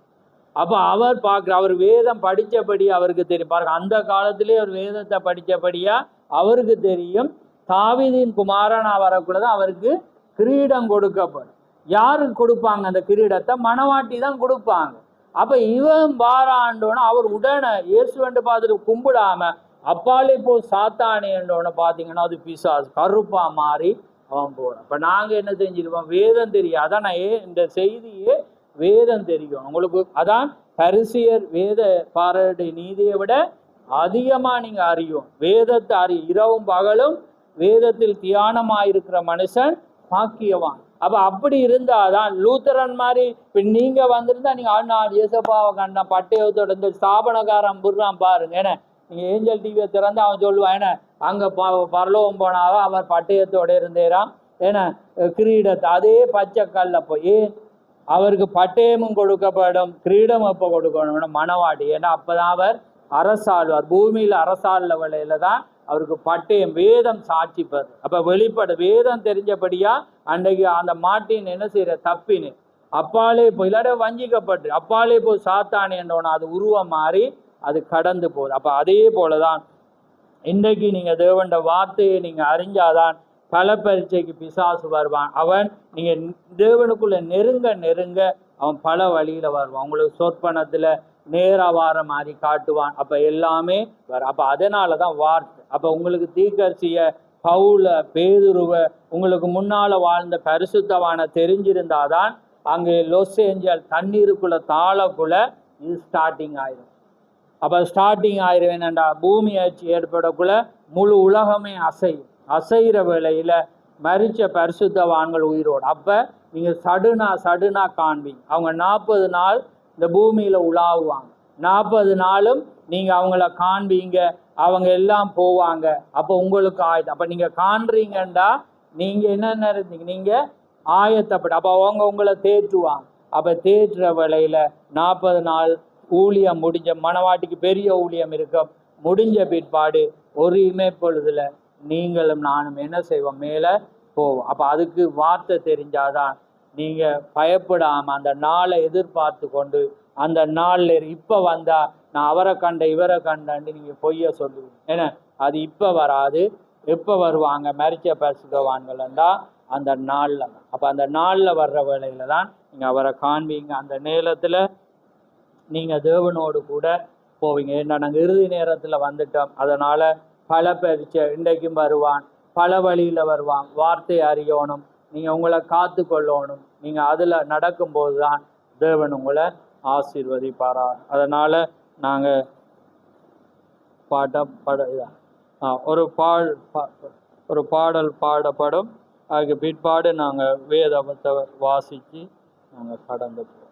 அப்ப அவர் அவர் வேதம் படித்தபடி அவருக்கு தெரியும். பாருங்க, அந்த காலத்திலே அவர் வேதத்தை படித்தபடியா அவருக்கு தெரியும். தாவீதின் குமாரனா வரக்குள்ளதான் அவருக்கு கிரீடம் கொடுக்கப்படும். யாருக்கு கொடுப்பாங்க அந்த கிரீடத்தை? மணவாட்டி தான் கொடுப்பாங்க. அப்ப இவன் வாராண்டோன்னு அவர் உடனே இயேசுவண்டு பார்த்துட்டு கும்பிடாம அப்பாலே போ சாத்தானே என்றோன்னு பார்த்தீங்கன்னா அது பிசாசு கருப்பா மாறி அவன் போறான். அப்ப நாங்க என்ன செஞ்சிருவோம்? வேதம் தெரியும். அதான் நான் இந்த செய்தியே வேதம் தெரியும் உங்களுக்கு. அதான் பரிசியர் வேத பாரடைய நீதியை விட அதிகமா நீங்க அறியும். வேதத்தை இரவும் பகலும் வேதத்தில் தியானமாயிருக்கிற மனுஷன் பாக்கியவான். அப்போ அப்படி இருந்தாதான் லூத்தரன் மாதிரி இப்போ நீங்கள் வந்திருந்தா நீங்கள் நான் ஏசப்பாவை கண்டா பட்டயத்தோட இந்த ஸ்தாபனக்காரன் புடுறான் பாருங்க. ஏன்னா நீங்கள் ஏஞ்சல் டிவியை திறந்து அவன் சொல்லுவான், ஏன்னா அங்கே பரலோகம் போனாவா அவர் பட்டயத்தோட இருந்தேராம், ஏன்னா கிரீடத்தை அதே பச்சை கல்ல போய் அவருக்கு பட்டயமும் கொடுக்கப்படும், கிரீடம் எப்போ கொடுக்கணும் மணவாடி. ஏன்னா அப்போதான் அவர் அரசாழ்வார், பூமியில் அரசாழ்ல வேளையில தான் அவருக்கு பட்டயம் வேதம் சாட்சிப்பது. அப்போ வெளிப்பட வேதம் தெரிஞ்சபடியா அன்றைக்கு அந்த மாட்டின் என்ன செய்யற தப்பின்னு அப்பாலே போய் இல்லாட வஞ்சிக்கப்பட்டு அப்பாலே போய் சாத்தானேன்றோன்னா அது உருவம் மாறி அது கடந்து போகுது. அப்போ அதே போலதான் இன்றைக்கு நீங்க தேவண்ட வார்த்தையை நீங்க அறிஞ்சாதான் பல பரீட்சைக்கு பிசாசு வருவான். அவன் நீங்க தேவனுக்குள்ள நெருங்க நெருங்க அவன் பல வழியில வருவான். உங்களுக்கு சொற்பனத்துல நேரா வார மாதிரி காட்டுவான். அப்ப எல்லாமே வரும். அப்ப அதனாலதான் வார்த்தை. அப்ப உங்களுக்கு தீர்க்கதரிசிய பவுல பேதுருவ உங்களுக்கு முன்னால வாழ்ந்த பரிசுத்தவான தெரிஞ்சிருந்தாதான் அங்கே லொஸ் ஏஞ்சல் தண்ணீருக்குள்ள தாழக்குள்ள இது ஸ்டார்டிங் ஆயிரும். அப்ப ஸ்டார்டிங் ஆயிரும் என்னண்டா பூமி ஆட்சி ஏற்படக்குள்ள முழு உலகமே அசைகிற வேளையில மரிச்ச பரிசுத்தவான்கள் உயிரோடு. அப்ப நீங்க சடுனா காண்பீங்க. அவங்க 40 நாள் இந்த பூமியில உலாவுவாங்க. 40 நாளும் நீங்க அவங்கள காண்பீங்க, அவங்க எல்லாம் போவாங்க. அப்போ உங்களுக்கு ஆயுதம். அப்ப நீங்க காண்றீங்கண்டா நீங்க என்ன இருந்தீங்க, நீங்க ஆயத்தப்பட. அப்ப அவங்க உங்களை தேற்றுவாங்க. அப்ப தேற்றுற வேளையில 40 நாள் ஊழியம் முடிஞ்ச மணவாட்டிக்கு பெரிய ஊழியம் இருக்கும். முடிஞ்ச பிற்பாடு ஒரு இமைப்பொழுதுல நீங்களும் நானும் என்ன செய்வோம், மேல போவோம். அப்ப அதுக்கு வார்த்தை தெரிஞ்சாதான் நீங்க பயப்படாம அந்த நாளை எதிர்பார்த்து கொண்டு அந்த நாள்ல இப்ப வந்தா நான் அவரை கண்ட இவரை கண்டான்னு நீங்க பொய்ய சொல்லுவீங்க. ஏன்னா அது இப்ப வராது. எப்ப வருவாங்க மரிச்ச பரிசுத்தவான்கள்டா அந்த நாள்ல. அப்ப அந்த நாள்ல வர்ற வேளையில தான் நீங்க அவரை காண்பீங்க. அந்த நேரத்துல நீங்க தேவனோடு கூட போவீங்க. ஏன்னா நாங்கள் இறுதி நேரத்துல வந்துட்டோம். அதனால பல பரீட்சை இன்றைக்கும் வருவான், பல வழியில வருவான். வார்த்தை அறியணும், நீங்க உங்களை காத்து கொள்ளணும். நீங்க அதுல நடக்கும்போது தான் தேவன் உங்களை ஆசீர்வதிப்பாரா. அதனால நாங்க ஒரு பாடல் பாடப்படும். அதுக்கு பிற்பாடு நாங்கள் வேதத்தை வாசித்து நாங்கள் கடந்து போவோம்.